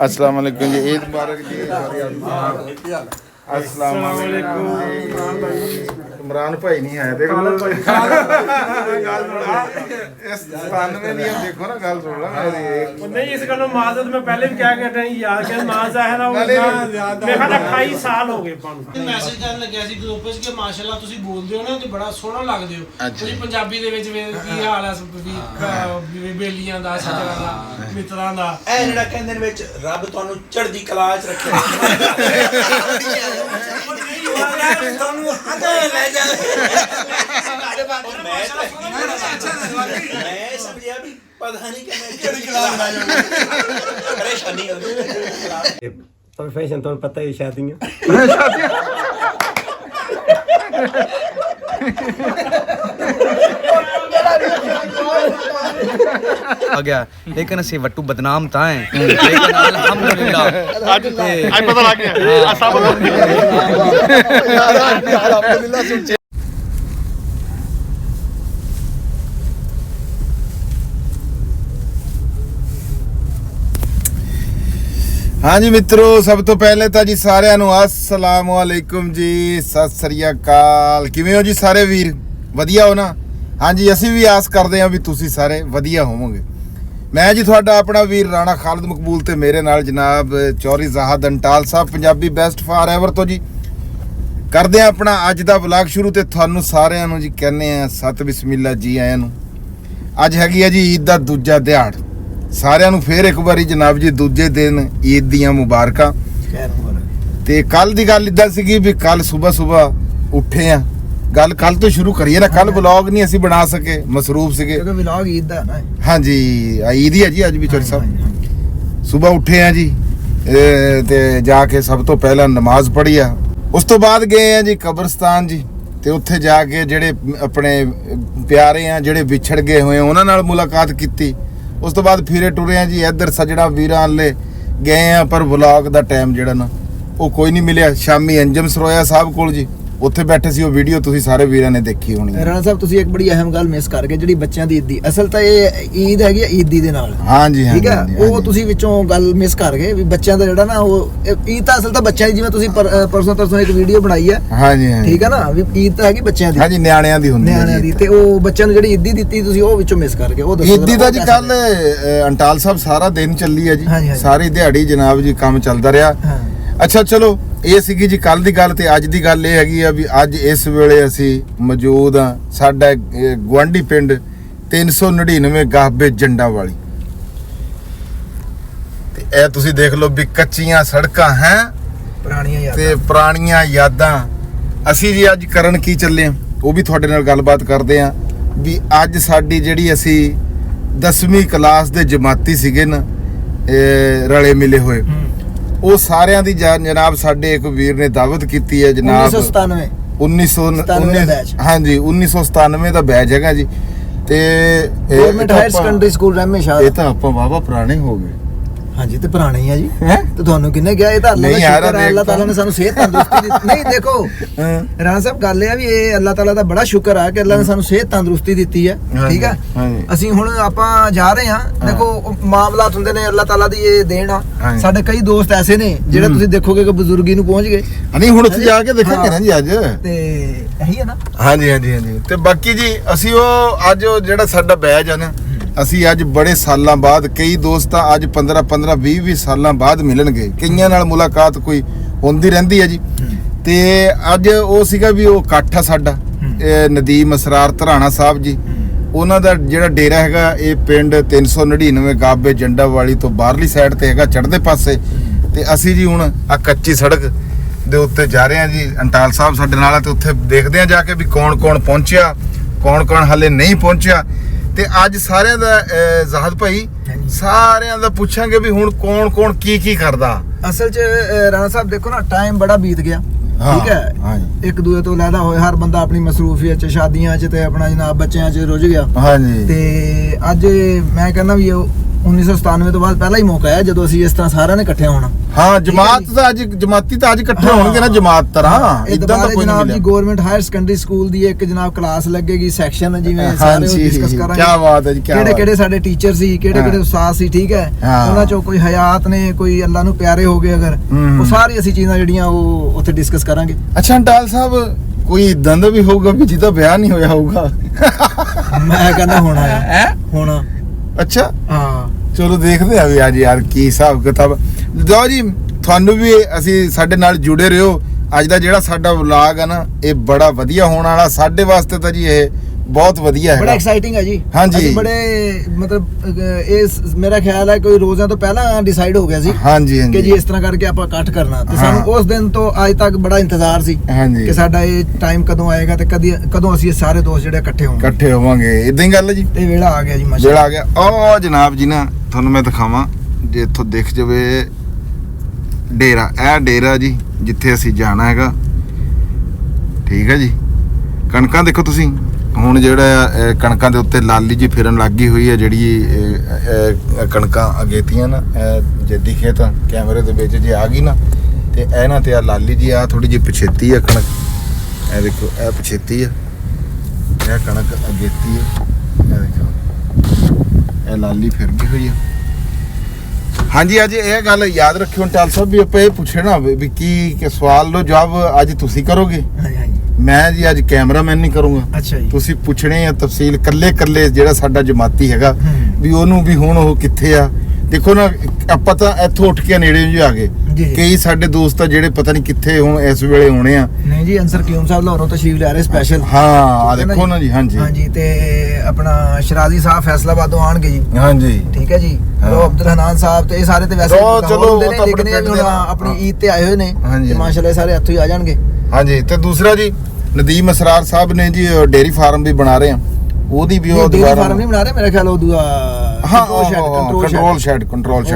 अस्सलाम वालेकुम जी, ईद मुबारक जी। अस्सलाम वालेकुम। इमरान भाई नहीं है देखो गल सुन इस 97 दी देखो ना गल सुन ला मेरी नहीं इस गल माजद मैं पहले भी क्या कहता हूं यार कि माजा है ना वो मेरा 28 साल हो गए पानु ਮੈਸੇਜ ਕਰਨ ਲੱਗਿਆ ਸੀ ਗਰੁੱਪ ਵਿੱਚ ਕਿ ਮਾਸ਼ਾਅੱਲਾ ਤੁਸੀਂ ਬੋਲਦੇ ਹੋ ਨਾ ਤੇ ਬੜਾ ਸੋਹਣਾ ਲੱਗਦੇ ਹੋ ਤੁਸੀਂ ਪੰਜਾਬੀ ਦੇ ਵਿੱਚ ਕੀ ਹਾਲ ਹੈ ਬੇਲੀਆਂ ਦਾ ਸੱਜਣਾ ਦਾ ਮਿੱਤਰਾਂ ਦਾ ਇਹ ਜਿਹੜਾ ਕਹਿੰਦੇ ਨੇ ਵਿੱਚ ਰੱਬ ਤੁਹਾਨੂੰ ਚੜ੍ਹਦੀ ਕਲਾ 'ਚ ਰੱਖੇ ਤੁਹਾਨੂੰ ਅੱਗੇ ਲੈ ਜਾਵੇ ਮੈਂ ਸਮਝਿਆ ਵੀ ਪਤਾ ਨਹੀਂ ਕਿ ਮੈਂ ਚੜ੍ਹਦੀ ਕਲਾ ਬਣਾ ਜਾਵਾਂ ਪਰੇਸ਼ਾਨੀ ਹੋਵੇ प्रोफेशन तो पता ही शादियां आ गया लेकिन ਅਸੀਂ ਵੱਟੂ ਬਦਨਾਮ ਤਾਂ ਹੈ ਲੇਕਿਨ ਅਲਹਮਦੁਲਿल्लाह ਅੱਜ ਪਤਾ ਲੱਗ ਗਿਆ ਅਸਾਂ अल्हम्दुलिल्लाह सुन हाँ जी मित्रों, सब तो पहले तो जी सारिਆਂ ਨੂੰ अस्सलाम वालेकुम जी, सत श्री अकाल। किवें हो जी सारे वीर? ਵਧੀਆ ਹੋ ਨਾ? हाँ जी ਅਸੀਂ ਵੀ ਆਸ ਕਰਦੇ ਹਾਂ ਵੀ ਤੁਸੀਂ ਸਾਰੇ ਵਧੀਆ ਹੋਵੋਗੇ। ਮੈਂ ਜੀ ਤੁਹਾਡਾ ਆਪਣਾ ਵੀਰ ਰਾਣਾ ਖਾਲਦ ਮਕਬੂਲ ਤੇ ਮੇਰੇ ਨਾਲ ਜਨਾਬ ਚੌਰੀ ਜ਼ਾਹਦ ਅੰਟਾਲ ਸਾਹਿਬ ਪੰਜਾਬੀ ਬੈਸਟ ਫਾਰਐਵਰ ਤੋਂ ਜੀ ਕਰਦੇ ਆ ਆਪਣਾ ਅੱਜ ਦਾ ਵਲੌਗ ਸ਼ੁਰੂ। ਤੇ ਤੁਹਾਨੂੰ ਸਾਰਿਆਂ ਨੂੰ ਜੀ ਕਹਿੰਦੇ ਆ ਸਤ ਬਿਸਮਿਲ੍ਲਾ ਜੀ ਆਇਆਂ ਨੂੰ। ਅੱਜ ਹੈਗੀ ਆ ਜੀ ਈਦ ਦਾ ਦੂਜਾ ਦਿਹਾੜ। ਸਾਰਿਆਂ ਨੂੰ ਫੇਰ ਇੱਕ ਵਾਰੀ ਜਨਾਬ ਜੀ ਦੂਜੇ ਦਿਨ ਈਦ ਦੀਆਂ ਮੁਬਾਰਕਾਂ। ਤੇ ਕੱਲ ਦੀ ਗੱਲ ਇਦਾਂ ਸੀਗੀ ਵੀ ਕੱਲ ਸਵੇਰ ਉੱਠੇ ਆ, ਗੱਲ ਕੱਲ ਤੋਂ ਸ਼ੁਰੂ ਕਰੀਏ ਨਾ। ਕੱਲ ਵਲੌਗ ਨਹੀਂ ਅਸੀਂ ਬਣਾ ਸਕੇ, ਮਸਰੂਫ ਸੀਗੇ ਕਿਉਂਕਿ ਵਲੌਗ ਈਦ ਦਾ ਨਾ। ਹਾਂਜੀ ਈਦ ਹੀ ਹੈ ਜੀ ਅੱਜ ਵੀ ਚੌਰੀ ਸਾਹਿਬ। ਸਵੇਰ ਉੱਠੇ ਆ ਜੀ ਤੇ ਜਾ ਕੇ ਸਭ ਤੋਂ ਪਹਿਲਾਂ ਨਮਾਜ਼ ਪੜ੍ਹੀ ਆ। ਉਸ ਤੋਂ ਬਾਅਦ ਗਏ ਆ ਜੀ ਕਬਰਸਤਾਨ ਜੀ ਤੇ ਉੱਥੇ ਜਾ ਕੇ ਜਿਹੜੇ ਆਪਣੇ ਪਿਆਰੇ ਆ ਜਿਹੜੇ ਵਿਛੜ ਗਏ ਹੋਏ ਉਹਨਾਂ ਨਾਲ ਮੁਲਾਕਾਤ ਕੀਤੀ। ਉਸ ਤੋਂ ਬਾਅਦ ਫਿਰੇ ਟੁਰੇ ਆ ਜੀ ਇੱਧਰ ਸਜਣਾ ਵੀਰਾਂ ਵਾਲੇ ਗਏ ਆ, ਪਰ ਵਲੌਗ ਦਾ ਟਾਈਮ ਜਿਹੜਾ ਨਾ ਉਹ ਕੋਈ ਨਹੀਂ ਮਿਲਿਆ। ਸ਼ਾਮੀ ਅੰਜਮ ਸਰੋਇਆ ਸਾਹਿਬ ਕੋਲ ਜੀ ਉੱਥੇ ਬੈਠੇ ਸੀ, ਉਹ ਵੀਡੀਓ ਤੁਸੀਂ ਸਾਰੇ ਵੀਰਾਂ ਨੇ ਦੇਖੀ ਹੋਣੀ। ਰਾਣਾ ਸਾਹਿਬ ਤੁਸੀਂ ਇੱਕ ਬੜੀ ਅਹਿਮ ਗੱਲ ਮਿਸ ਕਰ ਗਏ, ਜਿਹੜੀ ਬੱਚਿਆਂ ਦੀ ਈਦੀ। ਅਸਲ ਤਾਂ ਇਹ ਈਦ ਹੈਗੀ ਈਦੀ ਦੇ ਨਾਲ। ਹਾਂਜੀ ਠੀਕ ਹੈ, ਉਹ ਤੁਸੀਂ ਵਿੱਚੋਂ ਗੱਲ ਮਿਸ ਕਰ ਗਏ ਵੀ ਬੱਚਿਆਂ ਦਾ ਜਿਹੜਾ ਨਾ ਉਹ ਈਦ ਤਾਂ ਅਸਲ ਤਾਂ ਬੱਚਿਆਂ ਦੀ, ਜਿਵੇਂ ਤੁਸੀਂ ਪਰਸੋਂ ਇੱਕ ਵੀਡੀਓ ਬਣਾਈ ਹੈ। ਹਾਂਜੀ ਠੀਕ ਹੈ ਨਾ, ਵੀ ਈਦ ਤਾਂ ਹੈਗੀ ਬੱਚਿਆਂ ਦੀ। ਹਾਂਜੀ ਨਿਆਣਿਆਂ ਦੀ ਹੁੰਦੀ ਹੈ ਨਿਆਣਿਆਂ ਦੀ। ਤੇ ਉਹ ਬੱਚਿਆਂ ਨੂੰ ਜਿਹੜੀ ਈਦੀ ਦਿੱਤੀ ਤੁਸੀਂ ਉਹ ਵਿੱਚੋਂ ਮਿਸ ਕਰ ਗਏ। ਉਹ ਦੱਸੋ ਈਦੀ ਦਾ ਜੀ ਕੱਲ ਅੰਟਾਲ ਸਾਹਿਬ ਸਾਰਾ ਦਿਨ ਚੱਲੀ ਹੈ ਜੀ, ਸਾਰੀ ਦਿਹਾੜੀ ਜਨਾਬ ਜੀ ਕੰਮ ਚੱਲਦਾ ਰਿਹਾ। ਅੱਛਾ ਚਲੋ ਇਹ ਸੀਗੀ ਜੀ ਕੱਲ ਦੀ ਗੱਲ। ਤੇ ਅੱਜ ਦੀ ਗੱਲ ਇਹ ਹੈਗੀ ਆ ਵੀ ਅੱਜ ਇਸ ਵੇਲੇ ਅਸੀਂ ਮੌਜੂਦ ਆ ਸਾਡਾ ਗੁਆਂਢੀ ਪਿੰਡ 399 ਗਾਹਬੇ ਜੰਡਾ ਵਾਲੀ। ਤੇ ਇਹ ਤੁਸੀਂ ਦੇਖ ਲਓ ਵੀ ਕੱਚੀਆਂ ਸੜਕਾਂ ਹੈ, ਪੁਰਾਣੀਆਂ ਯਾਦਾਂ ਤੇ ਪੁਰਾਣੀਆਂ ਯਾਦਾਂ। ਅਸੀਂ ਜੀ ਅੱਜ ਕਰਨ ਕੀ ਚੱਲੇ ਆ ਉਹ ਵੀ ਤੁਹਾਡੇ ਨਾਲ ਗੱਲਬਾਤ ਕਰਦੇ ਆ ਵੀ ਅੱਜ ਸਾਡੀ ਜਿਹੜੀ ਅਸੀਂ 10ਵੀਂ ਕਲਾਸ ਦੇ ਜਮਾਤੀ ਸੀਗੇ ਨਾ ਰਲੇ ਮਿਲੇ ਹੋਏ, ਉਹ ਸਾਰਿਆਂ ਦੀ ਜਨਾਬ ਸਾਡੇ ਇੱਕ ਵੀਰ ਨੇ ਦਾਵਤ ਕੀਤੀ ਹੈ ਜਨਾਬ 1997 ਹਾਂਜੀ 1997 ਦਾ ਬੈਚ ਹੈਗਾ ਜੀ। ਤੇ ਗਵਰਨਮੈਂਟ ਹਾਇਰ ਸੈਕੰਡਰੀ ਸਕੂਲ ਰਹਿਮੇ ਸ਼ਾਹ। ਇਹ ਤਾਂ ਆਪਾਂ ਵਾਵਾ ਪੁਰਾਣੇ ਹੋ ਗਏ। ਹਾਂਜੀ ਤੇ ਪੁਰਾਣੇ ਹੀ ਆ ਜੀ। ਤੇ ਤੁਹਾਨੂੰ ਕਿੰਨੇ ਕਿਹਾ? ਇਹ ਤਾਂ ਅੱਲਾਹ ਤਾਲਾ ਨੇ ਸਾਨੂੰ ਸਿਹਤ ਤੰਦਰੁਸਤੀ ਦਿੱਤੀ। ਨਹੀਂ ਦੇਖੋ ਰਾਣਾ ਸਾਹਿਬ ਗੱਲ ਇਹ ਆ ਵੀ ਇਹ ਅੱਲਾਹ ਤਾਲਾ ਦਾ ਬੜਾ ਸ਼ੁਕਰ ਆ ਕਿ ਅੱਲਾਹ ਨੇ ਸਾਨੂੰ ਸਿਹਤ ਤੰਦਰੁਸਤੀ ਦਿੱਤੀ ਹੈ। ਠੀਕ ਹੈ, ਅਸੀਂ ਹੁਣ ਆਪਾਂ ਜਾ ਰਹੇ ਹਾਂ। ਦੇਖੋ ਮਾਮਲਾਤ ਹੁੰਦੇ ਨੇ, ਅੱਲਾਹ ਤਾਲਾ ਦੀ ਇਹ ਦੇਣ ਆ। ਸਾਡੇ ਕਈ ਦੋਸਤ ਐਸੇ ਨੇ ਜਿਹੜੇ ਤੁਸੀਂ ਦੇਖੋਗੇ ਕਿ ਬਜ਼ੁਰਗੀ ਨੂੰ ਪਹੁੰਚ ਗਏ। ਨਹੀਂ ਹੁਣ ਉੱਥੇ ਜਾ ਕੇ ਦੇਖਾਂਗੇ ਨਾ ਜੀ ਅੱਜ। ਤੇ ਇਹੀ ਹੈ ਨਾ। ਹਾਂਜੀ ਹਾਂਜੀ ਹਾਂਜੀ। ਤੇ ਬਾਕੀ ਜੀ ਅਸੀਂ ਉਹ ਅੱਜ ਜਿਹੜਾ ਸਾਡਾ ਬੈਚ ਆ ਨਾ, ਅਸੀਂ ਅੱਜ ਬੜੇ ਸਾਲਾਂ ਬਾਅਦ ਕਈ ਦੋਸਤਾਂ ਅੱਜ 15 20 ਸਾਲਾਂ ਬਾਅਦ ਮਿਲਣਗੇ। ਕਈਆਂ ਨਾਲ ਮੁਲਾਕਾਤ ਕੋਈ ਹੁੰਦੀ ਰਹਿੰਦੀ ਹੈ ਜੀ। ਤੇ ਅੱਜ ਉਹ ਸੀਗਾ ਵੀ ਉਹ ਇਕੱਠ ਆ ਸਾਡਾ ਨਦੀਮ ਅਸਰਾਰ ਧਰਾਣਾ ਸਾਹਿਬ ਜੀ, ਉਹਨਾਂ ਦਾ ਜਿਹੜਾ ਡੇਰਾ ਹੈਗਾ ਇਹ ਪਿੰਡ 399 ਗਾਬੇ ਜੰਡਾ ਵਾਲੀ ਤੋਂ ਬਾਹਰਲੀ ਸਾਈਡ ਤੇ ਹੈਗਾ ਚੜ੍ਹਦੇ ਪਾਸੇ। ਤੇ ਅਸੀਂ ਜੀ ਹੁਣ ਆ ਕੱਚੀ ਸੜਕ ਦੇ ਉੱਤੇ ਜਾ ਰਹੇ ਹਾਂ ਜੀ। ਅੰਟਾਲ ਸਾਹਿਬ ਸਾਡੇ ਨਾਲ ਆ ਤੇ ਉੱਥੇ ਦੇਖਦੇ ਆ ਜਾ ਕੇ ਵੀ ਕੌਣ ਪਹੁੰਚਿਆ, ਕੌਣ ਹਾਲੇ ਨਹੀਂ ਪਹੁੰਚਿਆ। ਤੇ ਅੱਜ ਸਾਰਿਆਂ ਦਾ ਜ਼ਾਹਦ ਭਾਈ ਸਾਰਿਆਂ ਦਾ ਪੁੱਛਾਂਗੇ ਵੀ ਹੁਣ ਕੌਣ ਕੀ ਕਰਦਾ। ਅਸਲ 'ਚ ਰਾਣਾ ਸਾਹਿਬ ਦੇਖੋ ਨਾ ਟਾਈਮ ਬੜਾ ਬੀਤ ਗਿਆ। ਠੀਕ ਹੈ, ਇੱਕ ਦੂਏ ਤੋਂ ਲੈਦਾ ਹੋਏ ਹਰ ਬੰਦਾ ਆਪਣੀ ਮਸਰੂਫੀਅਤ 'ਚ, ਸ਼ਾਦੀਆਂ 'ਚ ਤੇ ਆਪਣਾ ਜਨਾਬ ਬੱਚਿਆਂ 'ਚ ਰੁੱਝ ਗਿਆ। ਹਾਂਜੀ। ਤੇ ਅੱਜ ਮੈਂ ਕਹਿੰਦਾ ਵੀ 1997 ਤੋਂ ਬਾਅਦ ਪਹਿਲਾ ਹੀ ਮੌਕਾ ਹੈ ਜਦੋਂ ਅਸੀਂ ਇਸ ਤਰ੍ਹਾਂ ਸਾਰਿਆਂ ਨੇ ਇਕੱਠੇ ਹੋਣਾ। ਹਾਂ ਜਮਾਤ ਤਾਂ ਅੱਜ ਜਮਾਤੀ ਤਾਂ ਅੱਜ ਇਕੱਠੇ ਹੋਣਗੇ ਨਾ ਜਮਾਤ ਤਰ੍ਹਾਂ ਇਹ ਇਦਾਂ ਤਾਂ ਦੁਬਾਰੇ ਕੋਈ ਜਨਾਬ ਨਹੀਂ ਜੀ ਗਵਰਨਮੈਂਟ ਹਾਇਰ ਸੈਕੰਡਰੀ ਸਕੂਲ ਦੀ ਇੱਕ ਜਨਾਬ ਕਲਾਸ ਲੱਗੇਗੀ ਸੈਕਸ਼ਨ ਜਿਵੇਂ ਸਾਰੇ ਉਹ ਹਾਂਜੀ, ਡਿਸਕਸ ਕਰਾਂਗੇ। ਕਿਆ ਬਾਤ ਹੈ ਜੀ, ਕਿਆ ਕਿਹੜੇ ਬਾਤ। ਕਿਹੜੇ ਸਾਡੇ ਟੀਚਰ ਸੀ, ਕਿਹੜੇ ਕਿਹੜੇ ਉਸਤਾਦ ਸੀ, ਠੀਕ ਹੈ ਹਾਂ। ਉਹਨਾਂ ਚੋਂ ਕੋਈ ਹਯਾਤ ਨੇ, ਕੋਈ ਅੱਲਾ ਨੂੰ ਪਿਆਰੇ ਹੋ ਗਏ ਅਗਰ, ਉਹ ਸਾਰੀ ਅਸੀਂ ਚੀਜ਼ਾਂ ਜਿਹੜੀਆਂ ਉਹ ਉੱਥੇ ਡਿਸਕਸ ਕਰਾਂਗੇ। ਅੱਛਾ ਅੰਟਾਲ ਸਾਹਿਬ ਕੋਈ ਇਦਾਂ ਦਾ ਵੀ ਹੋਊਗਾ ਵੀ ਜਿਹਦਾ ਵਿਆਹ ਨਹੀਂ ਹੋਇਆ ਹੋਊਗਾ? ਮੈਂ ਕਹਿੰਦਾ ਹੋਣਾ ਹੈ ਹੋਣਾ। ਅੱਛਾ ਹਾਂ ਚਲੋ ਦੇਖਦੇ ਆ ਵੀ ਅੱਜ ਯਾਰ ਕੀ ਹਿਸਾਬ ਕਿਤਾਬ। ਲਓ ਜੀ ਤੁਹਾਨੂੰ ਵੀ ਅਸੀਂ ਸਾਡੇ ਨਾਲ ਜੁੜੇ ਰਹੋ। ਅੱਜ ਦਾ ਜਿਹੜਾ ਸਾਡਾ ਵਲੌਗ ਹੈ ਨਾ ਇਹ ਬੜਾ ਵਧੀਆ ਹੋਣ ਵਾਲਾ, ਸਾਡੇ ਵਾਸਤੇ ਤਾਂ ਜੀ ਇਹ ਬਹੁਤ ਵਧੀਆ ਬੜਾ ਹੈਗਾ। ਐਕਸਾਈਟਿੰਗ ਹੈ ਜੀ। ਹਾਂਜੀ। ਅਸੀਂ ਬੜੇ ਮਤਲਬ ਇਹ ਮੇਰਾ ਖਿਆਲ ਹੈ ਕੋਈ ਰੋਜ਼ਾਂ ਤੋਂ ਪਹਿਲਾਂ ਡਿਸਾਈਡ ਹੋ ਗਿਆ ਸੀ ਹਾਂਜੀ ਕਿ ਹਾਂਜੀ ਜੀ ਇਸ ਤਰ੍ਹਾਂ ਕਰਕੇ ਆਪਾਂ ਇਕੱਠ ਕਰਨਾ, ਤੇ ਹਾਂ। ਸਾਨੂੰ ਉਸ ਦਿਨ ਤੋਂ ਅੱਜ ਤੱਕ ਬੜਾ ਇੰਤਜ਼ਾਰ ਸੀ ਹਾਂਜੀ। ਕਿ ਸਾਡਾ ਇਹ ਟਾਈਮ ਕਦੋਂ ਆਏਗਾ ਤੇ ਕਦੋਂ ਅਸੀਂ ਇਹ ਸਾਰੇ ਦੋਸਤ ਜਿਹੜੇ ਇਕੱਠੇ ਹੋਵਾਂਗੇ। ਇਕੱਠੇ ਹੋਵਾਂਗੇ ਇਦਾਂ ਹੀ ਗੱਲ ਹੈ ਜੀ। ਤੇ ਵੇਲਾ ਆ ਗਿਆ ਜੀ ਮਾਸ਼ਾ ਜਿਹੜਾ ਆ ਗਿਆ ਉਹ ਜਨਾਬ ਜੀ ਨਾ ਤੁਹਾਨੂੰ ਮੈਂ ਦਿਖਾਵਾਂ ਜੇ ਇੱਥੋਂ ਦਿਖ ਜਾਵੇ ਡੇਰਾ, ਇਹ ਡੇਰਾ ਜੀ ਜਿੱਥੇ ਅਸੀਂ ਜਾਣਾ ਹੈਗਾ। ਠੀਕ ਹੈ ਜੀ। ਕਣਕਾਂ ਦੇਖੋ ਤੁਸੀਂ ਹੁਣ ਜਿਹੜਾ ਇਹ ਕਣਕਾਂ ਦੇ ਉੱਤੇ ਲਾਲੀ ਜੀ ਫਿਰਨ ਲੱਗੀ ਹੋਈ ਹੈ, ਜਿਹੜੀ ਇਹ ਕਣਕਾਂ ਅਗੇਤੀਆਂ ਨਾ ਇਹ ਜੇ ਦਿਖੇ ਤਾਂ ਕੈਮਰੇ ਦੇ ਵਿੱਚ ਜੇ ਆ ਗਈ ਨਾ ਤੇ ਇਹਨਾਂ ਤੇ ਆ ਲਾਲੀ ਜੀ ਆ ਥੋੜੀ ਜਿਹੀ ਪਛੇਤੀ ਆ ਕਣਕ। ਇਹ ਦੇਖੋ ਇਹ ਪਛੇਤੀ ਆ, ਇਹ ਕਣਕ ਅਗੇਤੀ ਆ, ਇਹ ਦੇਖੋ ਇਹ ਲਾਲੀ ਫਿਰ ਗਈ ਹੋਈ ਆ। ਹਾਂਜੀ ਅੱਜ ਇਹ ਗੱਲ ਯਾਦ ਰੱਖਿਓ ਅੰਟਾਲ ਸਾਹਿਬ ਵੀ ਆਪਾਂ ਇਹ ਪੁੱਛਣਾ ਵੀ ਕੀ ਸਵਾਲ ਲੋ ਜਵਾਬ ਅੱਜ ਤੁਸੀਂ ਕਰੋਗੇ, ਹਾਂਜੀ ਹਾਂਜੀ। ਮੈਂ ਜੀ ਅੱਜ ਕੈਮਰਾਮੈਨ ਨਹੀਂ ਕਰੂੰਗਾ। ਅੱਛਾ ਜੀ। ਤੁਸੀਂ ਪੁੱਛਣੇ ਆ ਤਫਸੀਲ ਕੱਲੇ ਕੱਲੇ ਜਿਹੜਾ ਸਾਡਾ ਜਮਾਤੀ ਹੈਗਾ ਵੀ ਉਹਨੂੰ ਵੀ ਹੁਣ ਉਹ ਕਿੱਥੇ ਆ। ਦੇਖੋ ਨਾ ਆਪਾਂ ਤਾਂ ਇੱਥੋਂ ਉੱਠ ਕੇ ਨੇੜੇ ਜਿਹੇ ਆ ਗਏ, ਜੀ। ਕਈ ਸਾਡੇ ਦੋਸਤ ਆ ਜਿਹੜੇ ਪਤਾ ਨਹੀਂ ਕਿੱਥੇ ਹੁਣ ਇਸ ਵੇਲੇ ਹੋਣੇ ਆ। ਨਹੀਂ ਜੀ ਅੰਸਰ ਕਿਊਮ ਸਾਹਿਬ ਲਾਹੌਰੋਂ ਤਸ਼ਰੀਫ ਲੈ ਰਹੇ ਸਪੈਸ਼ਲ। ਹਾਂ ਆ ਦੇਖੋ ਨਾ ਜੀ। ਹਾਂਜੀ ਹਾਂਜੀ ਤੇ ਆਪਣਾ ਸ਼ਰਾਜ਼ੀ ਸਾਹਿਬ ਫੈਸਲਾਬਾਦੋਂ ਆਣਗੇ ਜੀ। ਹਾਂਜੀ ਠੀਕ ਹੈ ਜੀ। ਹਾਂ। ਉਹ ਅਬਦੁਲ ਹਨਾਨ ਸਾਹਿਬ ਤੇ ਇਹ ਸਾਰੇ ਤੇ ਵੈਸੇ ਉਹ ਚਲੋ ਹੁੰਦੇ ਉਹ ਨੇ, ਤਾਂ ਲੇਕਿਨ ਇਹ ਆਪਣੇ ਹੁਣ ਪਿੰਡ ਦੇ ਆਪਣੀ ਈਦ ਤੇ ਆਏ ਹੋਏ ਨੇ ਹਾਂਜੀ। ਤੇ ਮਾਸ਼ਾਅੱਲਾ ਸਾਰੇ ਇੱਥੋਂ ਹੀ ਆ ਜਾਣਗੇ। ਹਾਂਜੀ ਤੇ ਦੂਸਰਾ ਜੀ ਨਦੀਮ ਅਸਰਾਰ ਸਾਹਿਬ ਨੇ ਜੀ ਡੇਅਰੀ ਫਾਰਮ ਵੀ ਬਣਾ ਰਹੇ ਆ, ਉਹਦੀ ਵੀ ਉਹ ਡੇਅਰੀ ਦੁਬਾਰਾ ਫਾਰਮ ਨਹੀਂ ਬਣਾ ਰਹੇ ਮੇਰੇ ਖਿਆਲ ਉਹ ਦੂਆ ਹਾਂ ਕੰਟਰੋਲ ਸ਼ੈਡ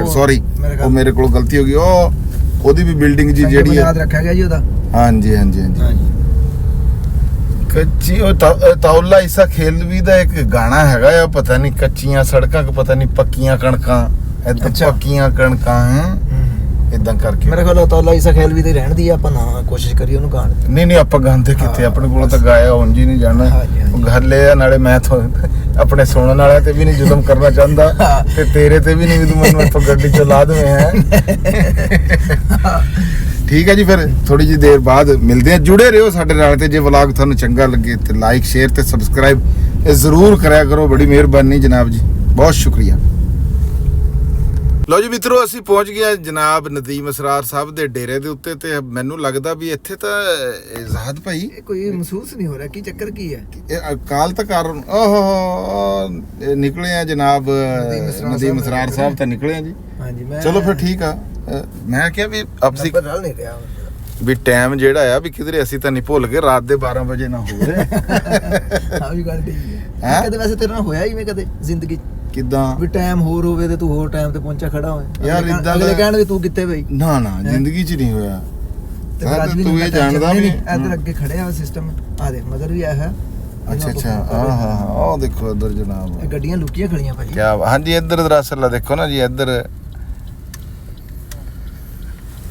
ਸੌਰੀ ਉਹ ਮੇਰੇ ਕੋਲ ਗਲਤੀ ਹੋ ਗਈ। ਉਹਦੀ ਵੀ ਬਿਲਡਿੰਗ ਜੀ ਜਿਹੜੀ ਹੈ ਯਾਦ ਰੱਖਿਆ ਗਿਆ ਜੀ ਉਹਦਾ। ਹਾਂਜੀ ਹਾਂਜੀ ਹਾਂਜੀ ਕੱਚੀ ਉਹ ਤੌਲਾ ਇਸਾ ਖੇਲਵੀ ਦਾ ਇੱਕ ਗਾਣਾ ਹੈਗਾ ਆ, ਪਤਾ ਨਹੀਂ ਕੱਚੀਆਂ ਸੜਕਾਂ ਕਿ ਪਤਾ ਨਹੀਂ ਪੱਕੀਆਂ ਕਣਕਾਂ, ਏਦਾਂ ਅੱਛਾ। ਪੱਕੀਆਂ ਕਣਕਾਂ ਹੈ ਇਦਾਂ ਕਰਕੇ। ਮੇਰੇ ਖਿਆਲ ਤੌਲਾ ਇਸਾ ਖੇਲ ਵੀ ਤੇ ਰਹਿਣ ਦੀ ਆ, ਆਪਾਂ ਨਾ ਕੋਸ਼ਿਸ਼ ਕਰੀਏ ਉਹਨੂੰ ਗਾਣ ਦੀ। ਨਹੀਂ ਆਪਾਂ ਗਾਉਂਦੇ ਕਿੱਥੇ, ਆਪਣੇ ਕੋਲ ਤਾਂ ਗਾਇਆ ਉਂਝ ਹੀ ਨਹੀਂ ਜਾਣਾ। ਹਾਂਜੀ, ਹਾਂਜੀ। ਉਹ ਗੱਲ ਇਹ ਆ ਨਾਲੇ ਮੈਂ ਆਪਣੇ ਸੁਣਨ ਵਾਲਿਆਂ ਤੇ ਵੀ ਨਹੀਂ ਜ਼ੁਲਮ ਕਰਨਾ ਚਾਹੁੰਦਾ ਤੇ ਤੇਰੇ ਤੇ ਵੀ ਨਹੀਂ ਵੀ ਤੂੰ ਮੈਨੂੰ ਇੱਥੋਂ ਗੱਡੀ ਚ ਲਾ ਦੇਵੇਂ ਹੈ। ਠੀਕ ਹੈ ਜੀ ਫਿਰ ਥੋੜੀ ਜਿਹੀ ਦੇਰ ਬਾਅਦ ਮਿਲਦੇ ਆ। ਜੁੜੇ ਰਹੋ ਸਾਡੇ ਨਾਲ ਤੇ ਜੇ ਵਲੌਗ ਤੁਹਾਨੂੰ ਚੰਗਾ ਲੱਗੇ ਤੇ ਲਾਈਕ ਸ਼ੇਅਰ ਤੇ ਸਬਸਕ੍ਰਾਈਬ ਇਹ ਜ਼ਰੂਰ ਕਰਿਆ ਕਰੋ। ਬੜੀ ਮਿਹਰਬਾਨੀ ਜਨਾਬ ਜੀ, ਬਹੁਤ ਸ਼ੁਕਰੀਆ। ਲਓ ਜੀ ਮਿੱਤਰੋ ਅਸੀਂ ਪਹੁੰਚ ਗਏ ਜਨਾਬ ਨਦੀਮ ਅਸਰਾਰ ਸਾਹਿਬ ਦੇ ਡੇਰੇ ਦੇ ਉੱਤੇ ਤੇ ਮੈਨੂੰ ਲੱਗਦਾ ਵੀ ਇੱਥੇ ਤਾਂ ਇਜ਼ਾਦ ਭਾਈ ਇਹ ਕੋਈ ਮਹਿਸੂਸ ਨਹੀਂ ਹੋ ਰਿਹਾ ਕੀ ਚੱਕਰ ਕੀ ਹੈ। ਇਹ ਕਾਲ ਤਾਂ ਕਾਰਨ ਓਹ ਨਿਕਲੇ ਆ ਜਨਾਬ ਨਦੀਮ ਅਸਰਾਰ ਸਾਹਿਬ ਤਾਂ ਨਿਕਲੇ ਆ ਜੀ। ਹਾਂਜੀ ਮੈਂ ਚਲੋ ਫਿਰ ਠੀਕ ਆ। ਮੈਂ ਕਿਹਾ ਵੀ ਆਪਸੀ ਨੰਬਰ ਰਲ ਨਹੀਂ ਰਿਹਾ ਵੀ ਟਾਈਮ ਜਿਹੜਾ ਆ ਵੀ ਕਿਧਰੇ ਅਸੀਂ ਤਾਂ ਨਹੀਂ ਭੁੱਲ ਗਏ ਰਾਤ ਦੇ 12 ਵਜੇ ਨਾ ਹੋ ਰਹੇ। ਹਾਂ ਵੀ ਗੱਲ ਠੀਕ ਹੈ। ਹੈਂ? ਕਦੇ ਵੈਸੇ ਤੇਰੇ ਨਾਲ ਹੋਇਆ ਹੀ ਮੈਂ ਕਦੇ ਜ਼ਿੰਦਗੀ 'ਚ ਕਿੱਦਾਂ ਵੀ ਟਾਈਮ ਹੋਰ ਹੋਵੇ ਤੇ ਤੂੰ ਹੋਰ ਟਾਈਮ ਤੇ ਪਹੁੰਚਾ ਖੜਾ ਹੋਏ ਯਾਰ ਏਦਾਂ ਅਗਲੇ ਦਾ- ਕਹਿਣ ਵੀ ਤੂੰ ਕਿੱਥੇ ਬਈ ਨਾ ਜ਼ਿੰਦਗੀ 'ਚ ਨਹੀਂ ਹੋਇਆ। ਤੇ ਹਾਂ, ਅੱਜ ਵੀ ਤੂੰ ਇਹ ਜਾਣਦਾ ਵੀ ਇੱਧਰ ਅੱਗੇ ਖੜਿਆ ਸਿਸਟਮ ਆ ਦੇ ਮਦਰ ਵੀ ਆਇਆ ਹੈ। ਅੱਛਾ ਹਾਂ ਉਹ ਦੇਖੋ ਇੱਧਰ ਜਨਾਬ ਇਹ ਗੱਡੀਆਂ ਲੁਕੀਆਂ ਖੜੀਆਂ ਭਾਜੀ। ਕਿਆ ਹਾਂਜੀ ਇੱਧਰ ਦਰਅਸਲ ਦੇਖੋ ਨਾ ਜੀ ਇੱਧਰ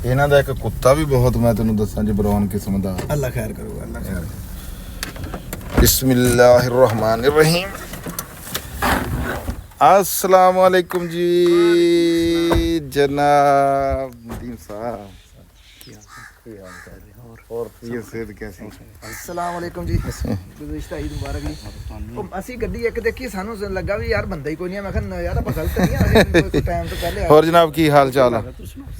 ਇਹਨਾਂ ਦਾ ਇੱਕ ਕੁੱਤਾ ਵੀ ਬਹੁਤ ਮੈਂ ਤੈਨੂੰ ਦੱਸਾਂ ਜਬਰੌਨ ਕਿਸਮ ਦਾ। ਅੱਲਾ ਖੈਰ ਕਰੂਗਾ ਅੱਲਾ ਖੈਰ। ਬਿਸਮਿल्लाहिर्रहमानिर्रहीम। अस्सलाम वालेकुम जी जनाब नदीम साहब। और ये सेहत कैसी? अस्सलाम वालेकुम जी। ਗੁਜ਼ਸ਼ਤਾ ਈਦ ਮੁਬਾਰਕ ਜੀ। ਉਹ ਅਸੀਂ ਗੱਡੀ ਇੱਕ ਦੇਖੀ ਸਾਨੂੰ ਲੱਗਾ ਵੀ ਯਾਰ ਬੰਦਾ ਹੀ ਕੋਈ ਨਹੀਂ। ਮੈਂ ਕਿਹਾ ਯਾਰ ਆਪਾਂ ਗਲਤ ਨਹੀਂ ਆ ਕੋਈ ਟਾਈਮ ਤੋਂ ਪਹਿਲੇ। ਹੋਰ ਜਨਾਬ ਕੀ ਹਾਲ ਚਾਲ ਆ?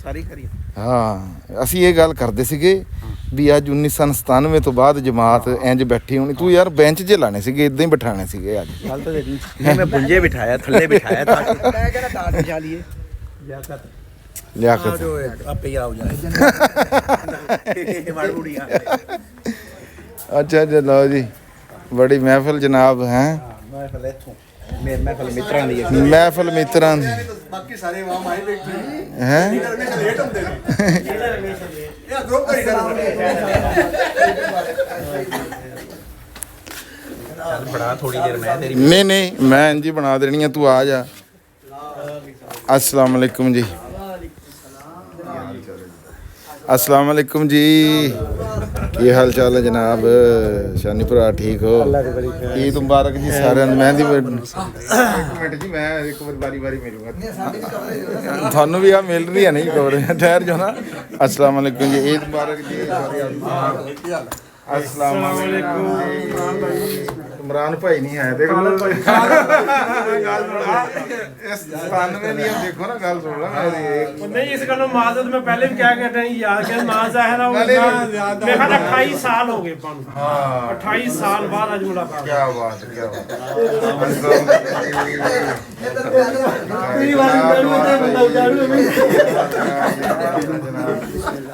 ਸਾਰੀ ਖਰੀ। ਹਾਂ ਅਸੀਂ ਇਹ ਗੱਲ ਕਰਦੇ ਸੀਗੇ ਵੀ ਅੱਜ 1997 ਤੋਂ ਬਾਅਦ ਜਮਾਤ ਇੰਜ ਬੈਠੀ ਹੋਣੀ। ਤੂੰ ਯਾਰ ਬੈਂਚ 'ਚ ਲਾਣੇ ਸੀਗੇ, ਇਦਾਂ ਹੀ ਬਿਠਾਣੇ ਸੀਗੇ ਅੱਜ। ਗੱਲ ਤਾਂ ਨਹੀਂ ਮੈਂ ਪੁੰਜੇ ਬਿਠਾਇਆ ਥੱਲੇ ਬਿਠਾਇਆ ਤਾਂ ਮੈਂ ਕਹਿੰਦਾ ਟਾਟ ਬਿਠਾ ਲਈਏ। ਲਿਆਕਤ ਆਪੇ ਹੀ ਆਉ ਜਾਏ ਮੜੂੜੀਆਂ। ਅੱਛਾ ਜੀ ਲਓ ਜੀ ਬੜੀ ਮਹਿਫਿਲ ਜਨਾਬ ਹੈ। ਮਹਿਫਲ ਇੱਥੋਂ ਮਹਿਫਲ ਮਿੱਤਰਾਂ ਦੀ ਮਹਿਫਿਲ ਮਿੱਤਰਾਂ ਦੀ ਬਾਕੀ ਸਾਰੇ ਵਾਮ ਆਏ ਬੈਠੇ ਹੈ। ਲੇਟ ਹੁੰਦੇ ਨੇ ਇਹ ਗਰੁੱਪ ਕਰੀ ਚੱਲ ਫੜਾ ਥੋੜੀ ਦੇਰ ਮੈਂ ਤੇਰੀ ਨਹੀਂ ਮੈਂ ਇੰਜ ਹੀ ਬਣਾ ਦੇਣੀ ਆ, ਤੂੰ ਆ ਜਾ। अस्सलाम वालेकुम जी। अस्सलाम वालेकुम जी। की हाल चाल है जनाब? शानी भरा ठीक हो? ईद मुबारक जी सारे मेहंदी एक मिनट जी मैं एक बारी बारी मिलूंगा थानू भी आ मिल रही है नहीं कवर ठहर जो ना। अस्सलाम वालेकुम जी। ईद मुबारक जी। अस्सलाम वालेकुम। इमरान भाई नहीं आए देखो गल सुन इस 97 दी देखो ना गल सुन ला मेरी नहीं इस गल माजत मैं पहले भी क्या कहता हूं यार कि मां ज़ाहिरा मेरा 28 साल हो गए पान। हां 28 साल बाद आज मुलाकात। क्या बात है क्या बात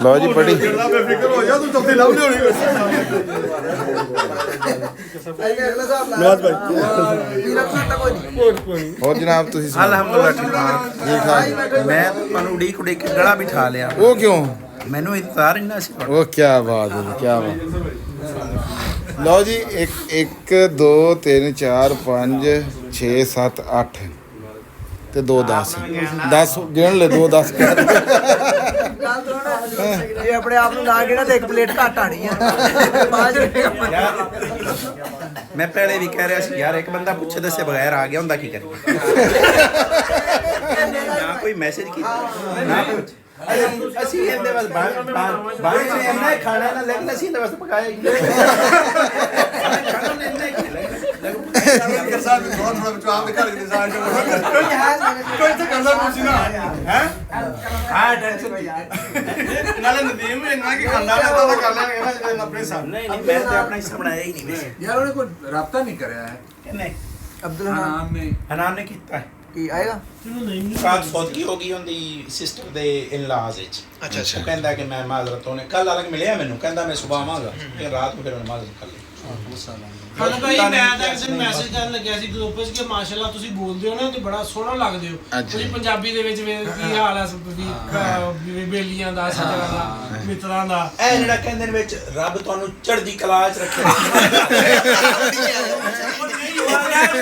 लो जी पढ़ी बेफिक्र हो जा तू चौथी लव नहीं होनी नवाज भाई और जनाब ਤੁਸੀਂ ਸੁਣਾਓ? ਅਲਹਮਦੁਲਿਲਾ ਠੀਕ ਠੀਕ ਠਾਕ। ਮੈਂ ਤੁਹਾਨੂੰ ਉਡੀਕ ਕੇ ਗਲਾ ਬਿਠਾ ਲਿਆ ਉਹ ਕਿਉਂ? ਮੈਨੂੰ ਇੰਤਜ਼ਾਰ ਇੰਨਾ ਸੀ ਉਹ ਕੀ ਬਾਤ ਹੈ ਕੀ ਬਾਤ। ਲਓ ਜੀ 1 2 3 4 5 6 7 8 ਤੇ 2 10 10 ਗਿਣ ਲੈ 2 10 ਇਹ ਆਪਣੇ ਆਪ ਨੂੰ ਨਾ ਕਿਹੜਾ ਤੇ ਇੱਕ ਪਲੇਟ ਘੱਟ ਆਣੀ ਆ ਬਾਅਦ ਮੈਂ ਪਹਿਲੇ ਵੀ ਕਹਿ ਰਿਹਾ ਸੀ ਯਾਰ ਇੱਕ ਬੰਦਾ ਪੁੱਛੇ ਦੱਸੇ ਬਗੈਰ ਆ ਗਿਆ ਹੁੰਦਾ ਕੀ ਕਰੀਏ ਨਾ ਕੋਈ ਮੈਸੇਜ ਕੀਤਾ ਨਾ ਕੁਝ ਅਸੀਂ ਇਹਦੇ ਬਸ ਬਾਹਰ ਨੇ ਇੰਨਾ ਖਾਣਾ ਨਾ ਲੱਗਦਾ ਸੀ ਇਹਦੇ ਵਾਸਤੇ ਪਕਾਇਆ ਹੀ ਖਾਣਾ ਨੇ ਇੰਨਾ ਹੀ कर साहब थोड़ा थोड़ा बच्चों आप दिखा रहे थे कोई तो करना कुछ ना हैं हां टेंशन नाले नदीम में ना कि खाना है तो कर लेंगे ना अपने साथ ਨਹੀਂ ਨਹੀਂ ਮੈਂ ਤੇ ਆਪਣਾ ਹਿੱਸਾ ਬਣਾਇਆ ਹੀ ਨਹੀਂ यार उन्हें कोई रास्ता नहीं कराया है ਨਹੀਂ ਅਬਦੁਲ ਹਨਾਨ ਨੇ ਕੀਤਾ ਹੈ ਕੀ ਆਏਗਾ ਕਾਦ ਸੌਦਗੀ ਹੋ ਗਈ ਹੁੰਦੀ ਸਿਸਟਰ ਦੇ ਇਨ-ਲਾਜ਼ ਵਿੱਚ ਅੱਛਾ ਅੱਛਾ ਕਹਿੰਦਾ ਕਿ ਮੈਂ ਮਾਜ਼ਰਤ ਉਹਨੇ ਕੱਲ ਅਲੱਗ ਮਿਲਿਆ ਮੈਨੂੰ ਕਹਿੰਦਾ ਮੈਂ ਸਵੇਰ ਆਵਾਂਗਾ ਫਿਰ ਰਾਤ ਨੂੰ ਫਿਰ ਉਹਨੇ ਮਾਜ਼ਰਤ ਕਰ ਲਈ ਹਾਂ ਭਾਈ ਮੈਂ ਤਾਂ ਕਿਸੇ ਨੂੰ ਮੈਸੇਜ ਕਰਨ ਲੱਗਿਆ ਸੀ ਗਰੁੱਪ ਵਿੱਚ ਕਿ ਮਾਸ਼ਾਅੱਲਾ ਤੁਸੀਂ ਬੋਲਦੇ ਹੋ ਨਾ ਤੇ ਬੜਾ ਸੋਹਣਾ ਲੱਗਦੇ ਹੋ ਤੁਸੀਂ ਪੰਜਾਬੀ ਦੇ ਵਿੱਚ ਕੀ ਹਾਲ ਹੈ ਵੀ ਬੇਲੀਆਂ ਦਾ ਸੱਜਣਾ ਦਾ ਮਿੱਤਰਾਂ ਦਾ ਇਹ ਜਿਹੜਾ ਕਹਿੰਦੇ ਨੇ ਵਿੱਚ ਰੱਬ ਤੁਹਾਨੂੰ ਚੜ੍ਹਦੀ ਕਲਾ 'ਚ ਰੱਖੇ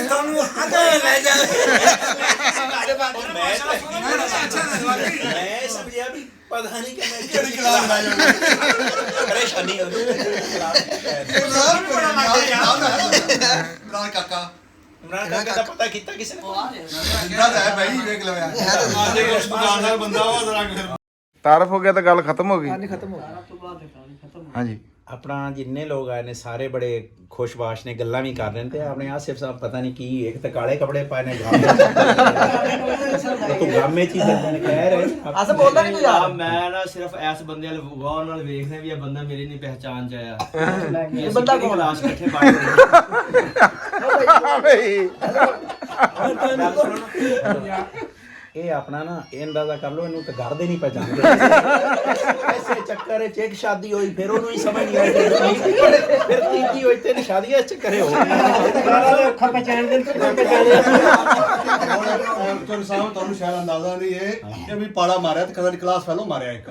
ਤੁਹਾਨੂੰ ਅੱਗੇ ਲੈ ਜਾਵੇ ਮੈਂ ਸਮਝਿਆ ਵੀ ਪਤਾ ਨਹੀਂ ਕਿ ਮੈਂ ਕਿਹੜੀ ਕਲਾ ਬਣਾ ਜਾਵਾਂ ਪਰੇਸ਼ਾਨੀ ਹੋ ਗਈ इमरान काका ਇਮਰਾਨ ਕਾਕਾ ਦਾ ਪਤਾ ਕੀਤਾ ਕਿਸੇ ਨੇ जिंदा है भाई देख लो यार आज एक दुकानदार बंदा हो जरा ਤਾਰਫ ਹੋ ਗਿਆ ਤਾਂ ਗੱਲ ਖਤਮ ਹੋ ਗਈ। ਖਤਮ ਹੋ ਗਿਆ ਹਾਂਜੀ ਆਪਣਾ ਜਿੰਨੇ ਲੋਕ ਆਏ ਨੇ ਸਾਰੇ ਬੜੇ ਖੁਸ਼ਬਾਸ਼ ਨੇ ਗੱਲਾਂ ਵੀ ਕਰ ਰਹੇ ਨੇ ਤੇ ਆਪਣੇ ਆਸਿਫ ਸਾਹਿਬ ਪਤਾ ਨਹੀਂ ਕੀ ਇੱਕ ਤਾਂ ਕਾਲੇ ਕੱਪੜੇ ਪਾਏ ਨੇ ਤੂੰ ਗਾਮੇ ਚ ਹੀ ਫਿਰਦੇ ਨੇ ਕਹਿ ਰਹੇ ਅਸ ਬੋਲਦਾ ਨਹੀਂ ਤੂੰ ਯਾਰ ਮੈਂ ਨਾ ਸਿਰਫ ਐਸ ਬੰਦੇ ਵਾਲ ਗੌਰ ਨਾਲ ਵੇਖਦੇ ਵੀ ਇਹ ਬੰਦਾ ਮੇਰੀ ਨਹੀਂ ਪਹਿਚਾਨ ਚ ਆਇਆ ਇਹ ਬੰਦਾ ਕੌਣ ਕਲਾਸ ਇਕੱਠੇ ਪੜ੍ਹ ਰਹੇ ਇਹ ਆਪਣਾ ਨਾ ਇਹ ਅੰਦਾਜ਼ਾ ਕਰ ਲਓ ਇਹਨੂੰ ਤਾਂ ਘਰ ਦੇ ਨਹੀਂ ਪਛਾਣਦੇ ਐਸੇ ਚੱਕਰ ਵਿੱਚ ਇੱਕ ਸ਼ਾਦੀ ਹੋਈ ਫਿਰ ਉਹਨੂੰ ਹੀ ਸਮਝ ਨਹੀਂ ਆਈ ਫਿਰ ਤੀਜੀ ਹੋਈ ਤੇ ਸ਼ਾਦੀਆਂ ਇਸ ਚੱਕਰੇ ਹੋ ਅੱਖਾਂ ਪਛਾਣ ਦੇ तो साहब ਤੁਹਾਨੂੰ ਸ਼ਾਇਦ ਅੰਦਾਜ਼ਾ ਨਹੀਂ ਹੈ ਕਿ ਵੀ ਪਾੜਾ ਮਾਰਿਆ ਤੇ ਕਦਰ ਕਲਾਸ ਫੈਲੋ ਮਾਰਿਆ ਇੱਕ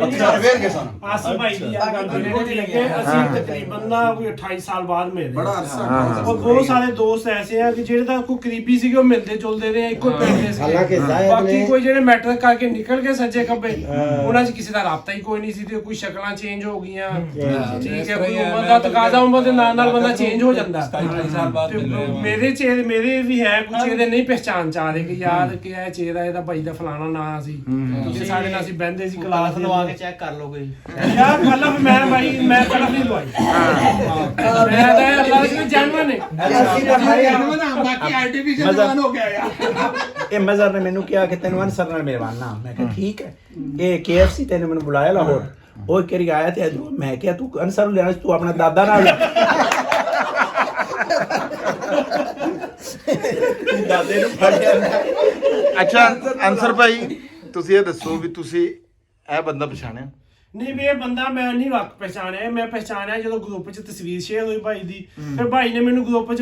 ਅੱਛਾ ਵੇਰ ਕੇ ਸਾਨੂੰ ਆਸੀ ਭਾਈ ਦੀ ਯਾਰ ਗੱਲ ਕਰੇ ਲੱਗੇ ਅਸੀਂ ਤਕਰੀਬਨ ਨਾ ਕੋਈ 28 ਸਾਲ ਬਾਅਦ ਮਿਲੇ ਬੜਾ ਅਰਸਾ और बहुत सारे दोस्त ऐसे हैं कि ਜਿਹੜੇ ਤਾਂ ਕੋਈ ਕਰੀਬੀ ਸੀਗੇ ਉਹ ਮਿਲਦੇ ਜੁਲਦੇ ਰਹੇ ਇੱਕੋ ਪਿੰਡ ਦੇ ਸੀ ਬਾਕੀ ਕੋਈ ਜਿਹੜੇ ਮੈਟਰ ਕਰਕੇ ਨਿਕਲ ਗਏ ਸੱਜੇ ਖੱਬੇ ਉਹਨਾਂ 'ਚ ਕਿਸੇ ਦਾ ਰਾਬਤਾ ਹੀ ਕੋਈ ਨਹੀਂ ਸੀ ਤੇ ਕੋਈ ਸ਼ਕਲਾਂ ਚੇਂਜ ਹੋ ਗਈਆਂ ਠੀਕ ਹੈ ਕੋਈ ਉਮਰ ਦਾ ਤਕਾਜ਼ਾ ਉਮਰ ਦੇ ਨਾਲ ਨਾਲ ਬੰਦਾ ਚੇਂਜ ਹੋ ਜਾਂਦਾ 27 ਸਾਲ ਬਾਅਦ ਮੇਰੇ ਵੀ ਹੈ ਕੁਝ ਇਹਦੇ ਨਹੀਂ ਪਹਿਚਾਨ ਚ ਆ ਰਹੇ ਕਿ ਯਾਰ ਕਿ ਇਹ ਚਿਹਰਾ ਇਹਦਾ ਭਾਈ ਦਾ ਫਲਾਣਾ ਨਾਂ ਸੀ ਤੁਸੀਂ ਸਾਡੇ ਨਾਲ ਅਸੀਂ ਬਹਿੰਦੇ ਸੀ ਕਲਾਸ ਲਵਾ ਕੇ ਚੈੱਕ ਕਰ ਲਓ ਕੋਈ ਯਾਰ ਮਤਲਬ ਮੈਂ ਭਾਈ ਮੈਂ ਕਲਮ ਨਹੀਂ ਲਵਾਈ ਮੈਂ ਤਾਂ ਅੱਲਾਹ ਦੀ ਜਾਨਵਰ ਨੇ ਬਾਕੀ ਆਰਟੀਫੀਸ਼ੀਅਲ ਜਵਾਨ ਹੋ ਗਿਆ ਯਾਰ ਇਹ ਮਜ਼ਰ ਨੇ ਮੈਨੂੰ ਕਿਹਾ ਕਿ ਤੈਨੂੰ ਅਨਸਰ ਨਾਲ ਮਿਲਵਾਨਾ ਮੈਂ ਕਿਹਾ ਠੀਕ ਹੈ ਇਹ KFC ਤੈਨੂੰ ਮੈਨੂੰ ਬੁਲਾਇਆ ਲਾਹੌਰ ਉਹ ਕਿਹੜੀ ਆਇਆ ਤੇ ਇਧਰੋਂ ਮੈਂ ਕਿਹਾ ਤੂੰ ਅਨਸਰ ਨੂੰ ਲੈਣਾ ਤੂੰ ਆਪਣਾ ਦਾਦਾ ਨਾਲ ਦਾਦੇ ਨੂੰ ਫੜ ਲਿਆ ਅੱਛਾ ਅਨਸਰ ਭਾਈ ਤੁਸੀਂ ਇਹ ਦੱਸੋ ਵੀ ਤੁਸੀਂ ਇਹ ਬੰਦਾ ਪਛਾਣਿਆ? ਨਹੀਂ ਵੀ ਇਹ ਬੰਦਾ ਮੈਂ ਨਹੀਂ ਵਕ ਪਛਾਣਿਆ, ਮੈਂ ਪਛਾਣਿਆ ਜਦੋਂ ਗਰੁੱਪ 'ਚ ਤਸਵੀਰ ਸ਼ੇਅਰ ਹੋਈ ਭਾਈ ਦੀ। ਫਿਰ ਭਾਈ ਨੇ ਮੈਨੂੰ ਗਰੁੱਪ 'ਚ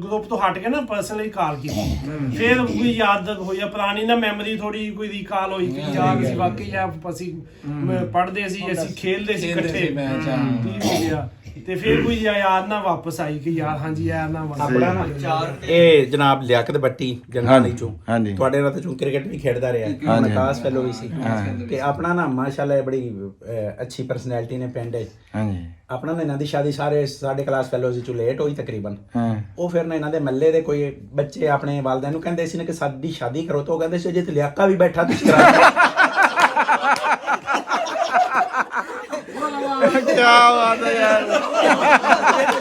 ਗਰੁੱਪ ਤੋਂ ਹਟ ਕੇ ਨਾ ਪਰਸਨਲੀ ਕਾਲ ਕੀਤੀ। ਫਿਰ ਕੋਈ ਯਾਦ ਹੋਈ ਆ ਪੁਰਾਣੀ ਨਾ ਮੈਮਰੀ ਥੋੜੀ ਕੋਈ ਰੀਕਾਲ ਹੋਈ ਕਿ ਯਾਰ ਅਸੀਂ ਵਾਕਈ ਅਸੀਂ ਪੜ੍ਹਦੇ ਸੀ, ਅਸੀਂ ਖੇਲਦੇ ਸੀ ਇਕੱਠੇ ਕੀ ਹੋ ਗਿਆ। ਤੇ ਫਿਰ ਕੋਈ ਯਾਦ ਨਾ ਵਾਪਸ ਆਈ ਕਿ ਯਾਰ ਹਾਂਜੀ ਯਾਰ ਨਾ ਆਪਣਾ ਨਾ ਇਹ ਜਨਾਬ ਲਿਆਕਤ ਬੱਟੀ ਜੰਗਾਲੀ ਚੋਂ ਹਾਂਜੀ ਤੁਹਾਡੇ ਨਾਲ ਤਾਂ ਚੋਂ ਕ੍ਰਿਕਟ ਵੀ ਖੇਡਦਾ ਰਿਹਾ, ਵਿਕਾਸ ਫੈਲੋ ਵੀ ਸੀ ਤੇ ਆਪਣਾ ਨਾ ਮਾਸ਼ਾਅੱਲਾ ਬੜੀ ਅੱਛੀ ਪਰਸਨੈਲਿਟੀ ਨੇ ਪਿੰਡ ਵਿੱਚ। ਹਾਂਜੀ ਆਪਣਾ ਨਾ ਇਹਨਾਂ ਦੀ ਸ਼ਾਦੀ ਸਾਰੇ ਸਾਡੇ ਕਲਾਸ ਫੈਲੋਜ਼ ਵਿੱਚੋਂ ਲੇਟ ਹੋਈ ਤਕਰੀਬਨ। ਉਹ ਫਿਰ ਨਾ ਇਹਨਾਂ ਦੇ ਮੱਲੇ ਦੇ ਕੋਈ ਬੱਚੇ ਆਪਣੇ ਵਾਲਿਆਂ ਨੂੰ ਕਹਿੰਦੇ ਸੀ ਨਾ ਕਿ ਸਾਡੀ ਸ਼ਾਦੀ ਕਰੋ, ਤਾਂ ਉਹ ਕਹਿੰਦੇ ਸੀ ਜੇ ਲਿਆਕਾ ਵੀ ਬੈਠਾ ਤੁਸੀਂ ਕਰਾ ਕੀ ਬਾਤ ਹੈ ਯਾਰ,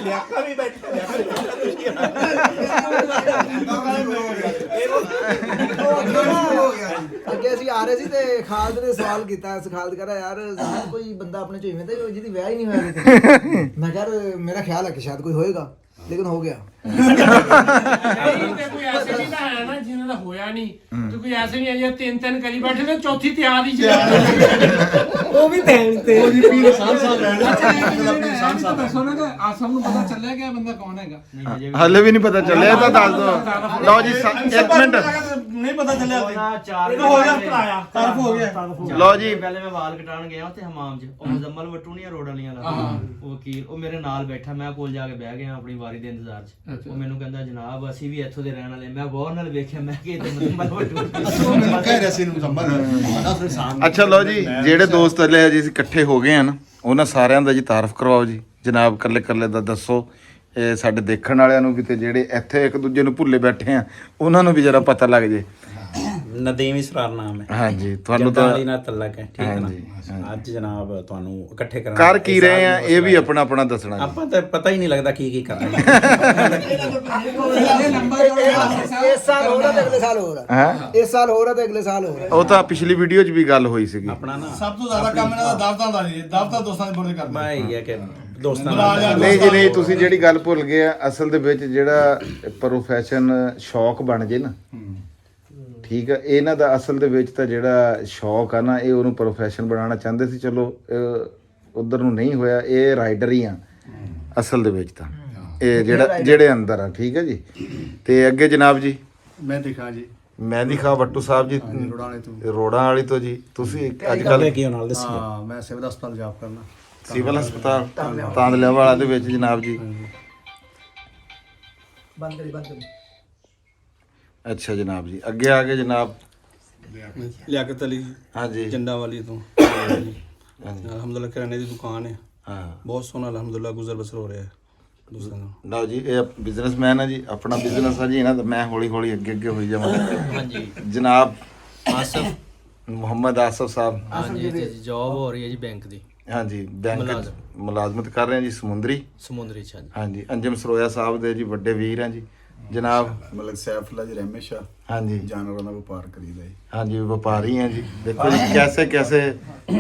ਲਿਆਕਾ ਵੀ ਬੈਠਾ ਅੱਗੇ ਅਸੀਂ ਆ ਰਹੇ ਸੀ ਤੇ ਖਾਲਦ ਨੇ ਸਵਾਲ ਕੀਤਾ, ਖਾਲਦ ਕਹਿੰਦਾ ਯਾਰ ਕੋਈ ਬੰਦਾ ਆਪਣੇ ਚੋਂ ਇਵੇਂ ਦਾ ਜਿਹਦੀ ਵਿਆਹ ਹੀ ਨਹੀਂ ਹੋਇਆ ਕਿਤੇ। ਮੈਂ ਕਿਹਾ ਮੇਰਾ ਖਿਆਲ ਹੈ ਕਿ ਸ਼ਾਇਦ ਕੋਈ ਹੋਏਗਾ, ਲੇਕਿਨ ਹੋ ਗਿਆ। ਤੇ ਕੋਈ ਐਸੇ ਨਹੀਂ ਤਾਂ ਹੈ ਨਾ ਜਿਹਨਾਂ ਦਾ ਹੋਇਆ ਨਹੀਂ, ਤੇ ਕੋਈ ਐਸੇ ਨਹੀਂ ਹੈ ਜੇ ਤਿੰਨ ਕਰੀ ਬੈਠੇ ਨੇ, ਚੌਥੀ ਤਿਆਰ ਹੀ ਉਹ ਵੀ ਟਾਈਮ ਤੇ ਉਹ ਜੀ ਪੀਰ ਸਾਹਿਬ ਰਹਿਣਾ ਸਾਹਿਬ ਸਾਹਿਬ ਦੱਸੋ ਨਾ ਕਿ ਆਸਮ ਨੂੰ ਪਤਾ ਚੱਲਿਆ ਕਿ ਇਹ ਬੰਦਾ ਕੌਣ ਹੈਗਾ? ਹਲੇ ਵੀ ਨਹੀਂ ਪਤਾ ਚੱਲਿਆ ਤਾਂ ਦੱਸ ਦੋ। ਲਓ ਜੀ 1 ਮਿੰਟ ਨਹੀਂ ਪਤਾ ਚੱਲਿਆ ਨਾ 4 ਹੋ ਗਿਆ ਭਰਾਇਆ ਤਰਫ ਹੋ ਗਿਆ। ਲਓ ਜੀ ਪਹਿਲੇ ਮੈਂ ਵਾਲ ਕਟਾਉਣ ਗਿਆ ਉੱਥੇ ਹਮਾਮ 'ਚ, ਉਹ ਮੁਜ਼ੰਮਲ ਵੱਟੂ ਨਹੀਂ ਰੋਡ ਵਾਲੀਆਂ ਦਾ ਉਹ ਵਕੀਲ, ਉਹ ਮੇਰੇ ਨਾਲ ਬੈਠਾ, ਮੈਂ ਕੋਲ ਜਾ ਕੇ ਬਹਿ ਗਿਆ ਆਪਣੀ ਵਾਰੀ ਦੇ ਇੰਤਜ਼ਾਰ 'ਚ। ਉਹ ਮੈਨੂੰ ਕਹਿੰਦਾ ਜਨਾਬ ਅਸੀਂ ਵੀ ਇੱਥੋਂ ਦੇ ਰਹਿਣ ਵਾਲੇ। ਮੈਂ ਗੌਰ ਨਾਲ ਵੇਖਿਆ, ਮੈਂ ਕਿ ਇਹ ਮੁਜ਼ੰਮਲ ਵੱਟੂ ਉਹ ਮੈਨੂੰ ਕਹਿ ਰਿਹਾ ਸੀ ਨੂੰ ਸੰਭਲ। ਅੱਛਾ ਲਓ ਜੀ, ਜਿਹੜੇ ਦੋਸਤ ਹਲੇ ਜੀ ਇਕੱਠੇ ਹੋ ਗਏ ਹਨ ਉਹਨਾਂ ਸਾਰਿਆਂ ਦਾ ਜੀ ਤਾਰਫ ਕਰਵਾਓ ਜੀ ਜਨਾਬ, ਕੱਲੇ ਕੱਲੇ ਦਾ ਦੱਸੋ। ਇਹ ਸਾਡੇ ਦੇਖਣ ਵਾਲਿਆਂ ਨੂੰ ਵੀ ਤੇ ਜਿਹੜੇ ਇੱਥੇ ਇੱਕ ਦੂਜੇ ਨੂੰ ਭੁੱਲੇ ਬੈਠੇ ਆ ਉਹਨਾਂ ਨੂੰ ਵੀ ਜਰਾ ਪਤਾ ਲੱਗ ਜੇ। ਨਦੀਮ ਇਸਰਾਰ ਨਾਮ ਹੈ। ਹਾਂਜੀ ਤੁਹਾਨੂੰ ਤਾਂ ਜੰਗਾਲੀ ਨਾਲ ਤਲਕ ਹੈ, ਠੀਕ ਹੈ ਨਾ। ਅੱਜ ਜਨਾਬ ਤੁਹਾਨੂੰ ਇਕੱਠੇ ਕਰਾਂਗੇ। ਕਰ ਕੀ ਰਹੇ ਆ ਇਹ ਵੀ ਆਪਣਾ ਆਪਣਾ ਦੱਸਣਾ ਜੀ। ਆਪਾਂ ਤਾਂ ਪਤਾ ਹੀ ਨਹੀਂ ਲੱਗਦਾ ਕੀ ਕਰ ਰਹੇ ਇਸ ਸਾਲ ਹੋ ਰਿਹਾ ਤੇ ਅਗਲੇ ਸਾਲ ਹੋ ਰਿਹਾ, ਹੈ ਇਸ ਸਾਲ ਹੋ ਰਿਹਾ ਤੇ ਅਗਲੇ ਸਾਲ ਹੋ ਰਿਹਾ। ਉਹ ਤਾਂ ਪਿਛਲੀ ਵੀਡੀਓ 'ਚ ਵੀ ਗੱਲ ਹੋਈ ਸੀਗੀ। ਆਪਣਾ ਨਾ ਸਭ ਤੋਂ ਜ਼ਿਆਦਾ ਕੰਮ ਇਹਨਾਂ ਦਾ ਦਾਵਤਾਂ ਦਾ ਜੀ, ਦਾਵਤਾਂ ਦੋਸਤਾਂ ਦੇ ਬੁਰੇ ਕਰਦੇ। ਮੈਂ ਇਹ ਹੈ ਕਿ ਦੋਸਤਾਂ ਨਾਲ ਨਹੀਂ ਜੀ ਨਹੀਂ, ਤੁਸੀਂ ਜਿਹੜੀ ਗੱਲ ਭੁੱਲ ਗਏ ਆ, ਅਸਲ ਦੇ ਵਿੱਚ ਜਿਹੜਾ ਪ੍ਰੋਫੈਸ਼ਨ ਸ਼ੌਕ ਬਣ ਜੇ ਨਾ, ਠੀਕ ਆ, ਇਹਨਾਂ ਦਾ ਅਸਲ ਦੇ ਵਿੱਚ ਤਾਂ ਜਿਹੜਾ ਸ਼ੌਕ ਆ ਨਾ ਇਹ ਉਹਨੂੰ ਪ੍ਰੋਫੈਸ਼ਨ ਬਣਾਉਣਾ ਚਾਹੁੰਦੇ ਸੀ, ਚਲੋ ਉਧਰ ਨੂੰ ਨਹੀਂ ਹੋਇਆ। ਇਹ ਰਾਈਡਰ ਹੀ ਆ ਅਸਲ ਦੇ ਵਿੱਚ ਤਾਂ, ਇਹ ਜਿਹੜੇ ਅੰਦਰ ਆ, ਠੀਕ ਹੈ ਜੀ। ਤੇ ਅੱਗੇ ਜਨਾਬ ਜੀ ਮੈਂ ਦਿਖਾ ਜੀ ਮਹਿੰਦੀ ਖਾਂ ਵੱਟੂ ਸਾਹਿਬ ਜੀ ਰੋੜਾਂ ਵਾਲੀ ਤੋਂ ਜੀ। ਤੁਸੀਂ ਅੱਜ ਕੱਲ੍ਹ ਕੀ ਨਾਲ ਦੱਸੀ ਹਾਂ ਮੈਂ ਸਿਵਲ ਹਸਪਤਾਲ ਜੌਬ ਕਰਨਾ, ਸਿਵਲ ਹਸਪਤਾਲ ਤਾਂਦਲਿਆਵਾਲਾ ਦੇ ਵਿੱਚ ਜਨਾਬ ਜੀ। ਬੰਦ ਕਰੀ। ਅੱਛਾ ਜਨਾਬ ਜੀ, ਅੱਗੇ ਆ ਗਏ ਜਨਾਬ। ਲਿਆਕਤ ਅਲੀ ਹਾਂਜੀ ਜੰਡਾ ਵਾਲੀ ਤੋਂ। ਹਾਂਜੀ ਅਲਹਮਦੁਲਿਲਾ ਕਿਰਾਣੇ ਦੀ ਦੁਕਾਨ ਹੈ, ਹਾਂ ਬਹੁਤ ਸੋਹਣਾ ਅਲਹਮਦੁਲਿਲਾ ਗੁਜ਼ਰ ਬਸਰ ਹੋ ਰਿਹਾ ਹੈ ਦੂਸਰਿਆਂ ਨਾਲ। ਲਓ ਜੀ, ਇਹ ਬਿਜ਼ਨਸਮੈਨ ਹੈ ਜੀ, ਆਪਣਾ ਬਿਜ਼ਨਸ ਹੈ ਜੀ ਇਹਨਾਂ ਦਾ। ਮੈਂ ਹੌਲੀ ਹੌਲੀ ਅੱਗੇ ਹੋਈ ਜਾਵਾਂਗਾ। ਹਾਂਜੀ ਜਨਾਬ ਆਸਫ ਮੁਹੰਮਦ ਆਸਫ ਸਾਹਿਬ, ਹਾਂਜੀ ਜੀ ਜੌਬ ਹੋ ਰਹੀ ਹੈ ਜੀ ਬੈਂਕ ਦੀ, ਹਾਂਜੀ ਬੈਂਕ ਮੁਲਾਜ਼ਮਤ ਕਰ ਰਹੇ ਆ ਜੀ ਸਮੁੰਦਰੀ। ਸਮੁੰਦਰੀ ਚ। ਹਾਂਜੀ ਹਾਂਜੀ ਅੰਜਮ ਸਰੋਇਆ ਸਾਹਿਬ ਦੇ ਜੀ ਵੱਡੇ ਵੀਰ ਆ ਜੀ ਜਨਾਬ। ਮਲਕ ਸੈਫੁੱਲਾ ਜੀ ਰਹਿਮੇਸ਼ਾ ਹਾਂਜੀ ਜਾਨਵਰਾਂ ਦਾ ਵਪਾਰ ਕਰੀਦਾ ਜੀ। ਹਾਂਜੀ ਵਪਾਰੀ ਆ ਜੀ। ਦੇਖੋ ਜੀ ਕੈਸੇ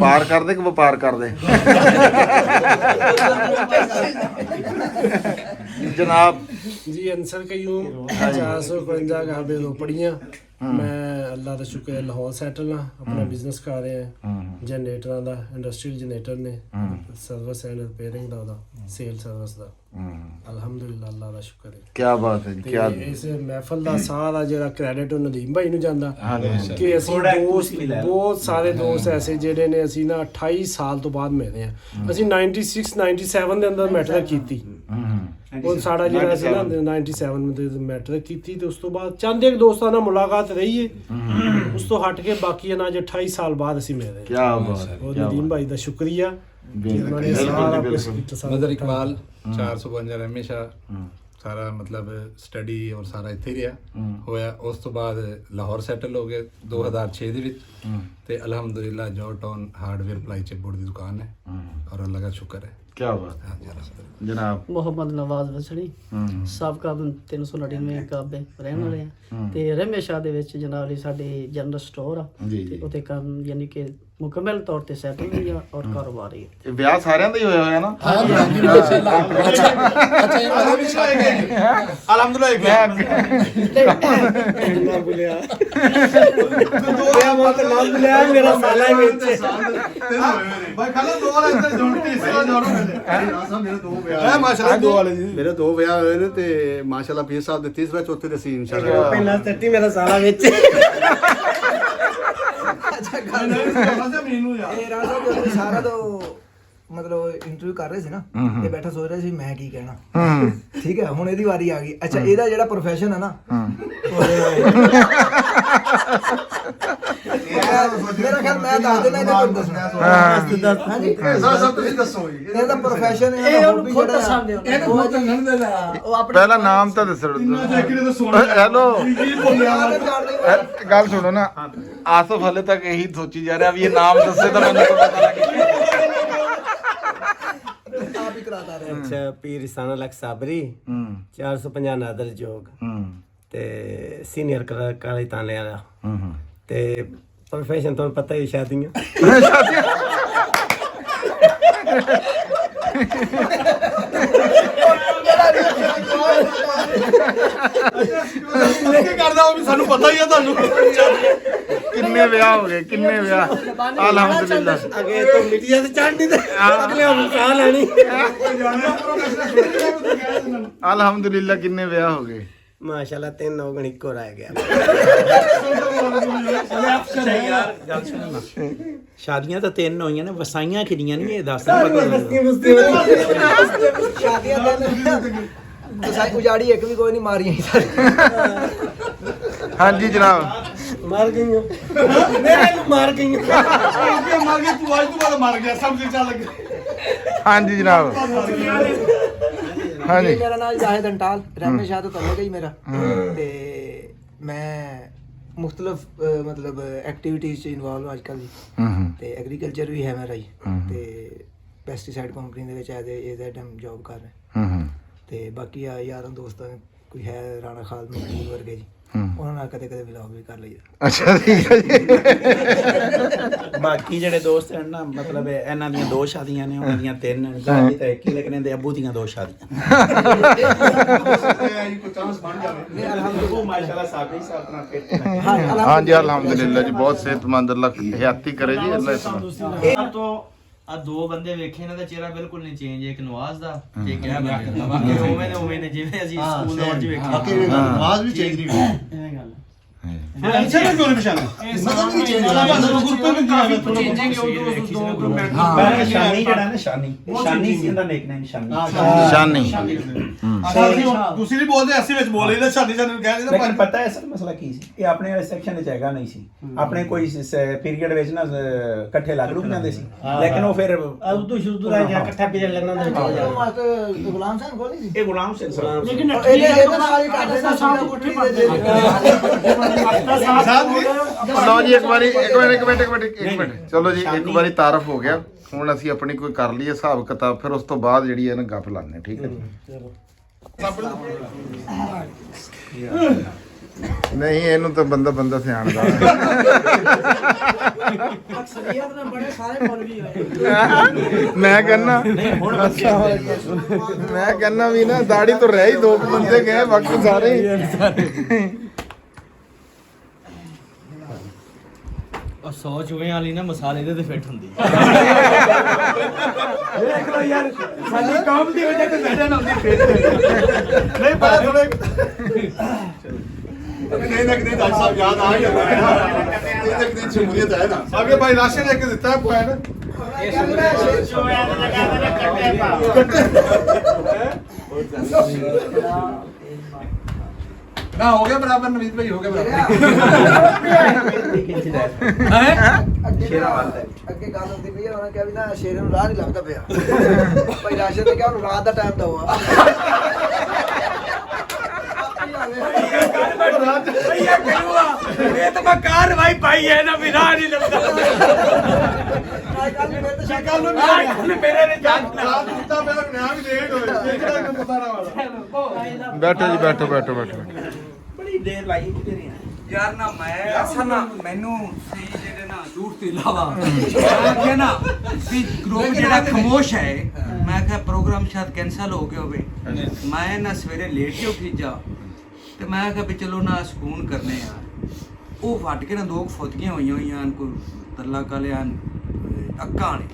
ਪਾਰ ਕਰਦੇ ਕਿ ਵਪਾਰ ਕਰਦੇ ਜਨਾਬ जी आंसर कयूं 451 गाबे रोपड़ियां। मैं अल्लाह ਦਾ ਸ਼ੁਕਰ ਹੈ ਲਾਹੌਰ ਸੈਟਲ ਆ, ਆਪਣਾ ਬਿਜ਼ਨਸ ਕਰ ਰਹੇ ਆ ਜਨਰੇਟਰਾਂ ਦਾ, ਇੰਡਸਟਰੀਅਲ ਜਨਰੇਟਰ ਨੇ, ਸਰਵਿਸ ਐਂਡ ਰਿਪੇਅਰਿੰਗ ਦਾ ਉਹਦਾ ਸੇਲ ਸਰਵਿਸ ਦਾ। ਅਲਹਮਦੁਲਿਲਾ ਅੱਲਾਹ ਦਾ ਸ਼ੁਕਰ ਹੈ। ਕੀ ਬਾਤ ਹੈ ਜੀ, ਕੀ ਇਸ ਮਹਿਫਲ ਦਾ ਸਾਰਾ ਜਿਹੜਾ ਕ੍ਰੈਡਿਟ ਉਹ ਨਦੀਮ ਭਾਈ ਨੂੰ ਜਾਂਦਾ ਕਿ ਅਸੀਂ ਦੋਸਤ ਬਹੁਤ ਸਾਰੇ ਦੋਸਤ ਐਸੇ ਜਿਹੜੇ ਨੇ ਅਸੀਂ ਨਾ 28 ਸਾਲ ਤੋਂ ਬਾਅਦ ਮਿਲਦੇ ਆ। ਅਸੀਂ 96 97 ਦੇ ਅੰਦਰ ਮੈਟਰਿਕ ਕੀਤੀ, ਉਹ ਸਾਡਾ ਜਿਹੜਾ ਸੀ ਨਾ 97 ਦੇ ਮੈਟਰਿਕ ਕੀਤੀ, ਤੇ ਉਸ ਤੋਂ ਬਾਅਦ ਚੰਦ ਇੱਕ ਦੋਸਤਾਂ ਨਾਲ ਮੁਲਾਕਾਤ ਰਹੀ ਹੈ। ਉਸ ਤੋਂ ਹਟ ਕੇ ਬਾਕੀ ਇਹਨਾਂ ਅੱਜ 28 ਸਾਲ ਬਾਅਦ ਅਸੀਂ ਮਿਲਦੇ ਕੀ ਹਾਂ। ਬਾਤ ਹੈ। ਉਹ ਨਦੀਮ ਭਾਈ ਦਾ ਸ਼ੁਕਰੀਆ। ਮਦਰ ਇਕਬਾਲ 452 ਹਮੇਸ਼ਾ ਸਾਰਾ ਮਤਲਬ ਸਟੱਡੀ ਔਰ ਸਾਰਾ ਇੱਥੇ ਹੀ ਰਿਹਾ ਹੋਇਆ। ਉਸ ਤੋਂ ਬਾਅਦ ਲਾਹੌਰ ਸੈਟਲ ਹੋ ਗਏ 2006 ਦੇ ਵਿੱਚ, ਤੇ ਅਲਹਮਦੁਲਿਲਾ ਜੋਟਨ ਹਾਰਡਵੇਅਰ ਅਪਲਾਈ ਚਿਪਬੋਰਡ ਦੀ ਦੁਕਾਨ ਹੈ ਔਰ ਅੱਲਾਹ ਦਾ ਸ਼ੁਕਰ ਹੈ। ਕੀ ਬਾਤ ਹੈ ਜਨਾਬ। मोहम्मद नवाज वसड़ी ਸਾਬਕਾ 399 ਕਾਬੇ ਰਹਿਣ ਵਾਲੇ ਆ, ਤੇ ਰਮੇਸ਼ਾ ਦੇ ਵਿੱਚ ਜਨਾਬ ਜੀ ਸਾਡੇ ਜਨਰਲ ਸਟੋਰ ਆ, ਤੇ ਉੱਥੇ ਕੰਮ ਯਾਨੀ ਕਿ ਮੁਕੰਮਲ ਤੌਰ ਤੇ ਸੈਟਲ ਵੀ ਆ ਔਰ ਕਾਰੋਬਾਰੀ ਹੈ। ਇਹ ਵਿਆਹ ਸਾਰਿਆਂ ਦਾ ਹੀ ਹੋਇਆ ਹੋਇਆ ਨਾ। ਅਲਹਮਦੁਲਿਲਾ ਭਾਈ ਖਾਲਾ ਦੋ ਵਾਲੇ ਇੱਧਰ ਜੁੜ ਕੇ ਇਸੇ ਨਾਲ ਜੋੜੋ ਮੇਰੇ ਦੋ ਵਿਆਹ ਮਾਸ਼ਾਅੱਲਾ ਦੋ ਵਾਲੇ ਜੀ ਮੇਰੇ ਦੋ ਵਿਆਹ ਹੋਏ ਨੇ ਤੇ ਮਾਸ਼ਾਅੱਲਾ ਪੀਰ ਸਾਹਿਬ ਦੇ ਤੀਸਰਾ ਚੌਥੇ ਦੇ ਸੀ ਇਨਸ਼ਾਅੱਲਾ ਪਹਿਲਾਂ ਟੱਟੀ ਮੇਰਾ ਸਾਲਾ ਵਿੱਚ ਅੱਛਾ ਗੱਲ ਮੈਨੂੰ ਯਾਰ ਇਹ ਰਾਣਾ ਸਾਹਿਬ ਸਾਰਾ ਤੋਂ ਮਤਲਬ ਇੰਟਰਵਿਊ ਕਰ ਰਹੇ ਸੀ ਨਾ ਇਹ ਬੈਠਾ ਸੋਚ ਰਿਹਾ ਸੀ ਮੈਂ ਕੀ ਕਹਿਣਾ ਠੀਕ ਹੈ ਹੁਣ ਇਹਦੀ ਵਾਰੀ ਆ ਗਈ ਅੱਛਾ ਇਹਦਾ ਜਿਹੜਾ ਪ੍ਰੋਫੈਸ਼ਨ ਹੈ ਨਾ ਮੇਰਾ ਖਿਆਲ ਮੈਂ ਦੱਸ ਦੇਣਾ ਇਹਦਾ ਕੋਈ ਦੱਸਣਾ ਹਾਂਜੀ ਸਭ ਤੁਸੀਂ ਦੱਸੋ ਜੀ ਇਹਦਾ ਪ੍ਰੋਫੈਸ਼ਨ ਹੈ ਇਹ ਉਹਨੂੰ ਖੁਦ ਦੱਸਾਂਦੇ ਇਹਨੂੰ ਬਹੁਤ ਨਣ ਦੇ ਲਾ ਉਹ ਆਪਣੇ ਪਹਿਲਾਂ ਨਾਮ ਤਾਂ ਦੱਸੋ ਕਿਹਨੇ ਤਾਂ ਸੋਣਾ ਹੈਲੋ ਕੀ ਬੋਲਿਆ ਗੱਲ ਸੁਣੋ ਨਾ ਆਸਫ ਹਲੇ ਤੱਕ ਇਹੀ ਸੋਚੀ ਜਾ ਰਿਹਾ ਵੀ ਇਹ ਨਾਮ ਦੱਸੇ ਤਾਂ ਮੈਨੂੰ ਤਾਂ ਪਤਾ ਲੱਗੇ ਆਪ ਹੀ ਕਰਾਤਾ ਰਿਹਾ ਅੱਛਾ ਪੀਰ ਸਾਨਾ ਲਖ ਸਾਬਰੀ 450 ਨਾਦਰ ਜੋਗ ਤੇ ਸੀਨੀਅਰ ਕਾਲੀ ਤਾਲੇ ਵਾਲਾ ਤੇ ਪ੍ਰੋਫੈਸ਼ਨ ਤੁਹਾਨੂੰ ਪਤਾ ਹੀ ਸ਼ਾਦੀਆਂ ਕੀ ਕਰਦਾ ਉਹ ਵੀ ਸਾਨੂੰ ਪਤਾ ਹੀ ਆ ਤੁਹਾਨੂੰ ਕਿੰਨੇ ਵਿਆਹ ਹੋ ਗਏ ਕਿੰਨੇ ਵਿਆਹ ਅਲਹਮਦੁਲਿਲਾ ਅਗੇ ਤੋਂ ਮਿੱਟੀਆਂ ਤੇ ਚੜ੍ਹਨੀ ਤੇ ਅਗਲੇ ਨੂੰ ਸਾਹ ਲੈਣੀ ਅਲਹਮਦੁਲਿਲਾ ਕਿੰਨੇ ਵਿਆਹ ਹੋ ਗਏ ਮਾਸ਼ਾਅੱਲਾ 3 ਔਗਣ ਇੱਕੋ ਰਹਿ ਗਿਆ ਸ਼ਾਦੀਆਂ ਤਾਂ 3 ਹੋਈਆਂ ਨੇ ਵਸਾਈਆਂ ਕਿੰਨੀਆਂ ਨਹੀਂ ਇਹ ਦੱਸ ਸ਼ਾਦੀਆਂ ਦੇ ਸਾਈ ਉਜਾੜੀ ਇੱਕ ਵੀ ਕੋਈ ਨਹੀਂ ਮਾਰੀਆਂ ਹੀ ਸਾਰੇ ਹਾਂਜੀ ਜਨਾਬ ਮਾਰ ਗਈਆਂ ਮੇਰੇ ਨੂੰ ਮਾਰ ਗਈਆਂ ਮਰ ਗਿਆ ਤੂੰ ਅੱਜ ਤੋਂ ਬਾਅਦ ਮਰ ਗਿਆ ਸਮਝ ਚੱਲ ਗਿਆ ਹਾਂਜੀ ਜਨਾਬ ਹਾਂਜੀ ਮੇਰਾ ਨਾਮ ਜ਼ਾਹਿਦ ਅੰਟਾਲ ਰਹਿਮੇ ਸ਼ਾਹ ਤੋਂ ਤਲਕ ਹੈ ਮੇਰਾ ਤੇ ਮੈਂ ਮੁxtਲਫ ਮਤਲਬ ਐਕਟੀਵਿਟੀਜ਼ ਚ ਇਨਵੋਲਵ ਅੱਜ ਕੱਲ੍ਹ ਜੀ ਤੇ ਐਗਰੀਕਲਚਰ ਵੀ ਹੈ ਮੇਰਾ ਜੀ ਤੇ ਪੈਸਟੀਸਾਈਡ ਕੰਪਨੀ ਦੇ ਵਿੱਚ AZM ਜੌਬ ਕਰ ਰਿਹਾ ਤੇ ਬਾਕੀ ਆ ਯਾਰਾਂ ਦੋਸਤਾਂ ਕੋਈ ਹੈ ਰਾਣਾ ਖਾਲਦ ਮਕਬੂਲ ਵਰਗੇ ਜੀ ਉਹਨਾਂ ਨਾਲ ਕਦੇ ਕਦੇ ਵਲੌਗ ਵੀ ਕਰ ਲਈਦਾ ਅੱਛਾ ਠੀਕ ਹੈ ਜੀ ਬਾਕੀ ਜਿਹੜੇ ਦੋਸਤ ਹਨ ਨਾ ਮਤਲਬ ਇਹਨਾਂ ਦੀਆਂ 2 ਸ਼ਾਦੀਆਂ ਨੇ ਉਹਨਾਂ ਦੀਆਂ 3 ਨੇ ਸਾਡੀ ਤਾਂ ਇੱਕ ਹੀ ਲੇਕਿਨ ਇਹਦੇ ਅੱਬੂ ਦੀਆਂ 2 ਸ਼ਾਦੀਆਂ ਕੋਈ ਚਾਂਸ ਬਣ ਜਾਵੇ ਨੇ ਅਲਹਮਦੁਲਿਲਾ ਮਾਸ਼ਾਅੱਲਾ ਸਾਬਰੀ ਸਾਹਿਬ ਨਾਲ ਫਿਰ ਹਾਂਜੀ ਅਲਹਮਦੁਲਿਲਾ ਜੀ ਬਹੁਤ ਸਿਹਤਮੰਦ ਅੱਲਾ ਹਯਾਤੀ ਕਰੇ ਜੀ ਅੱਲਾ ਇਸਲਾਮ ਇਹ ਤੋਂ ਆ 2 ਬੰਦੇ ਵੇਖੇ ਇਹਨਾਂ ਦਾ ਚਿਹਰਾ ਬਿਲਕੁਲ ਨਹੀਂ ਚੇਂਜ ਇੱਕ ਨਵਾਜ਼ ਦਾ ਤੇ ਇੱਕ ਇਹ ਬੰਦੇ ਦਾ ਬਾਕੀ ਉਵੇਂ ਨੇ ਜਿਵੇਂ ਅਸੀਂ ਸਕੂਲ ਦੌਰ ਚ ਵੇਖੇ ਆਵਾਜ਼ ਵੀ ਚੇਂਜ ਨਹੀਂ ਹੋਈ ਇਹ ਗੱਲ ਅੱਛਾ ਨਾ ਕੋਈ ਨਿਸ਼ਾਨ ਮਤਲਬ ਨਹੀਂ ਚੇਂਜ ਹੋਇਆ ਗਰੁੱਪ ਵਿੱਚ ਗਿਆ ਥੋੜਾ ਸ਼ਾਨੀ ਜਿਹੜਾ ਨਾ ਸ਼ਾਨੀ ਸੀ ਇਹਦਾ ਨਿਕਨੇਮ ਸ਼ਾਨੀ ਤੁਸੀਂ ਨਹੀਂ ਬੋਲਦੇ ਅਸੀਂ ਵਿੱਚ ਬੋਲ ਲਈਦਾ ਸ਼ਾਦੀ ਨੂੰ ਕਹਿ ਦਿੰਦਾ ਲੇਕਿਨ ਪਤਾ ਹੈ ਅਸਲ ਮਸਲਾ ਕੀ ਸੀ ਇਹ ਆਪਣੇ ਵਾਲੇ ਸੈਕਸ਼ਨ ਵਿੱਚ ਹੈਗਾ ਨਹੀਂ ਸੀ ਆਪਣੇ ਕੋਈ ਪੀਰੀਅਡ ਵਿੱਚ ਨਾ ਇਕੱਠੇ ਲੱਗ ਰੁਕ ਜਾਂਦੇ ਸੀ ਲੇਕਿਨ ਉਹ ਫਿਰ ਉਦੋਂ ਸ਼ੁਰੂ ਦਾ ਜਾਂ ਇਕੱਠਾ ਪੀਰੀਅਡ ਲੱਗਣਾ ਦੇ ਵਿੱਚ ਗੁਲਾਮ ਸਿੰਘ ਕੋਲ ਨਹੀਂ ਸੀ ਇਹ ਗੁਲਾਮ ਸਿੰਘ ਸਲਾਮ ਲੇਕਿਨ ਇਹਦੇ ਨਾਲ ਹੀ ਕਰਦੇ ਨਾ ਸਾਹ ਕੋਠੇ ਪੜਦੇ ਲਓ ਜੀ ਇੱਕ ਮਿੰਟ ਚਲੋ ਜੀ ਇੱਕ ਵਾਰੀ ਤਾਰਫ ਹੋ ਗਿਆ ਹੁਣ ਅਸੀਂ ਆਪਣੀ ਕੋਈ ਕਰ ਲਈਏ ਹਿਸਾਬ ਕਿਤਾਬ ਫਿਰ ਉਸ ਤੋਂ ਬਾਅਦ ਜਿਹੜੀ ਹੈ ਨਾ ਗੱਪ ਲਾਣੇ ਠੀਕ ਹੈ ਨਹੀਂ ਇਹਨੂੰ ਤਾਂ ਬੰਦਾ ਸਿਆਣਦਾ ਅਕਸਰੀਅਤ ਨਾਲ ਬੜੇ ਸਾਰੇ ਮੌਲਵੀ ਹੋਏ ਮੈਂ ਕਹਿੰਦਾ ਵੀ ਨਾ ਦਾੜੀ ਤੋਂ ਰਹਿ ਹੀ 2 ਬੰਦੇ ਗਏ ਬਾਕੀ ਸਾਰੇ ਹੀ ਉਹ 100 ਚੁਵੇਂ ਵਾਲੀ ਨਾ ਮਸਾਲੇ ਇਹਦੇ ਤੇ ਫਿੱਟ ਹੁੰਦੀ ਦੇਖ ਲਓ ਯਾਰ ਸਾਡੀ ਕੌਮ ਦੀ ਵਜ੍ਹਾ ਤੇ ਸਾਡੇ ਨਾਲ ਹੁੰਦੀ ਫੇਰ ਨਹੀਂ ਪਤਾ ਥੋੜੇ ਨਹੀਂ ਨਾ ਕਿਤੇ ਡਾਕਟਰ ਸਾਹਿਬ ਯਾਦ ਆ ਜਾਂਦਾ ਹੈ ਇਹ ਤੱਕ ਦੀ ਸ਼ਮੂਲੀਅਤ ਹੈ ਨਾ ਅੱਗੇ ਭਾਈ ਰਾਸ਼ਨ ਇੱਕ ਦਿੱਤਾ ਪੁਆਇੰਟ ਨਾ ਹੋ ਗਿਆ ਬਰਾਬਰ ਨਵੀਦ ਭਾਈ ਹੋ ਗਿਆ ਬਰਾਬਰ ਅੱਗੇ ਗੱਲ ਹੁੰਦੀ ਪਈ ਉਹਨਾਂ ਕਿਹਾ ਵੀ ਨਾ ਸ਼ੇਰ ਨੂੰ ਰਾਹ ਨਹੀਂ ਲੱਭਦਾ ਪਿਆ ਭਾਈ ਰਾਸ਼ਨ ਨੇ ਕਿਹਾ ਉਹਨੂੰ ਰਾਤ ਦਾ ਟਾਈਮ ਦਓ ਇਹ ਤਾਂ ਮੈਂ ਕਾਰਵਾਈ ਪਾਈ ਹੈ ਨਾ ਵੀ ਰਾਹ ਨਹੀਂ ਲੱਭਦਾ ਮੇਰੇ ਨੇ ਜਾਨ ਰਾਤ ਦਿੱਤਾ ਪਹਿਲਾਂ ਨਿਆਂ ਵੀ ਲੇਟ ਹੋਏ ਇਹ ਕਿਹੜਾ ਕੋਈ ਪਤਾ ਨਾ ਵਾਲਾ ਬੈਠੋ ਜੀ ਬੈਠੋ ਬੜੀ ਦੇਰ ਲਾਈ ਕਿਤੇ ਯਾਰ ਨਾ ਮੈਂ ਅਸਾਂ ਨਾ ਮੈਨੂੰ ਸੀ ਜਿਹੜੇ ਨਾ ਝੂਠ ਤੇ ਲਾਵਾ ਮੈਂ ਕਿਹਾ ਨਾ ਵੀ ਗਰੁੱਪ ਜਿਹੜਾ ਖਮੋਸ਼ ਹੈ ਮੈਂ ਕਿਹਾ ਪ੍ਰੋਗਰਾਮ ਸ਼ਾਇਦ ਕੈਂਸਲ ਹੋ ਗਿਆ ਹੋਵੇ ਮੈਂ ਨਾ ਸਵੇਰੇ ਲੇਟ ਕੇ ਉੱਠੀ ਜਾ ਤੇ ਮੈਂ ਕਿਹਾ ਵੀ ਚਲੋ ਨਾ ਸਕੂਨ ਕਰਨੇ ਆ ਉਹ ਫਟ ਕੇ ਨਾ 2 ਫੁੱਟੀਆਂ ਹੋਈਆਂ ਹਨ ਕੋਈ ਤਰਲਾ ਕਾਲਿਆਂ ਅੱਕਾਂ ਨੇ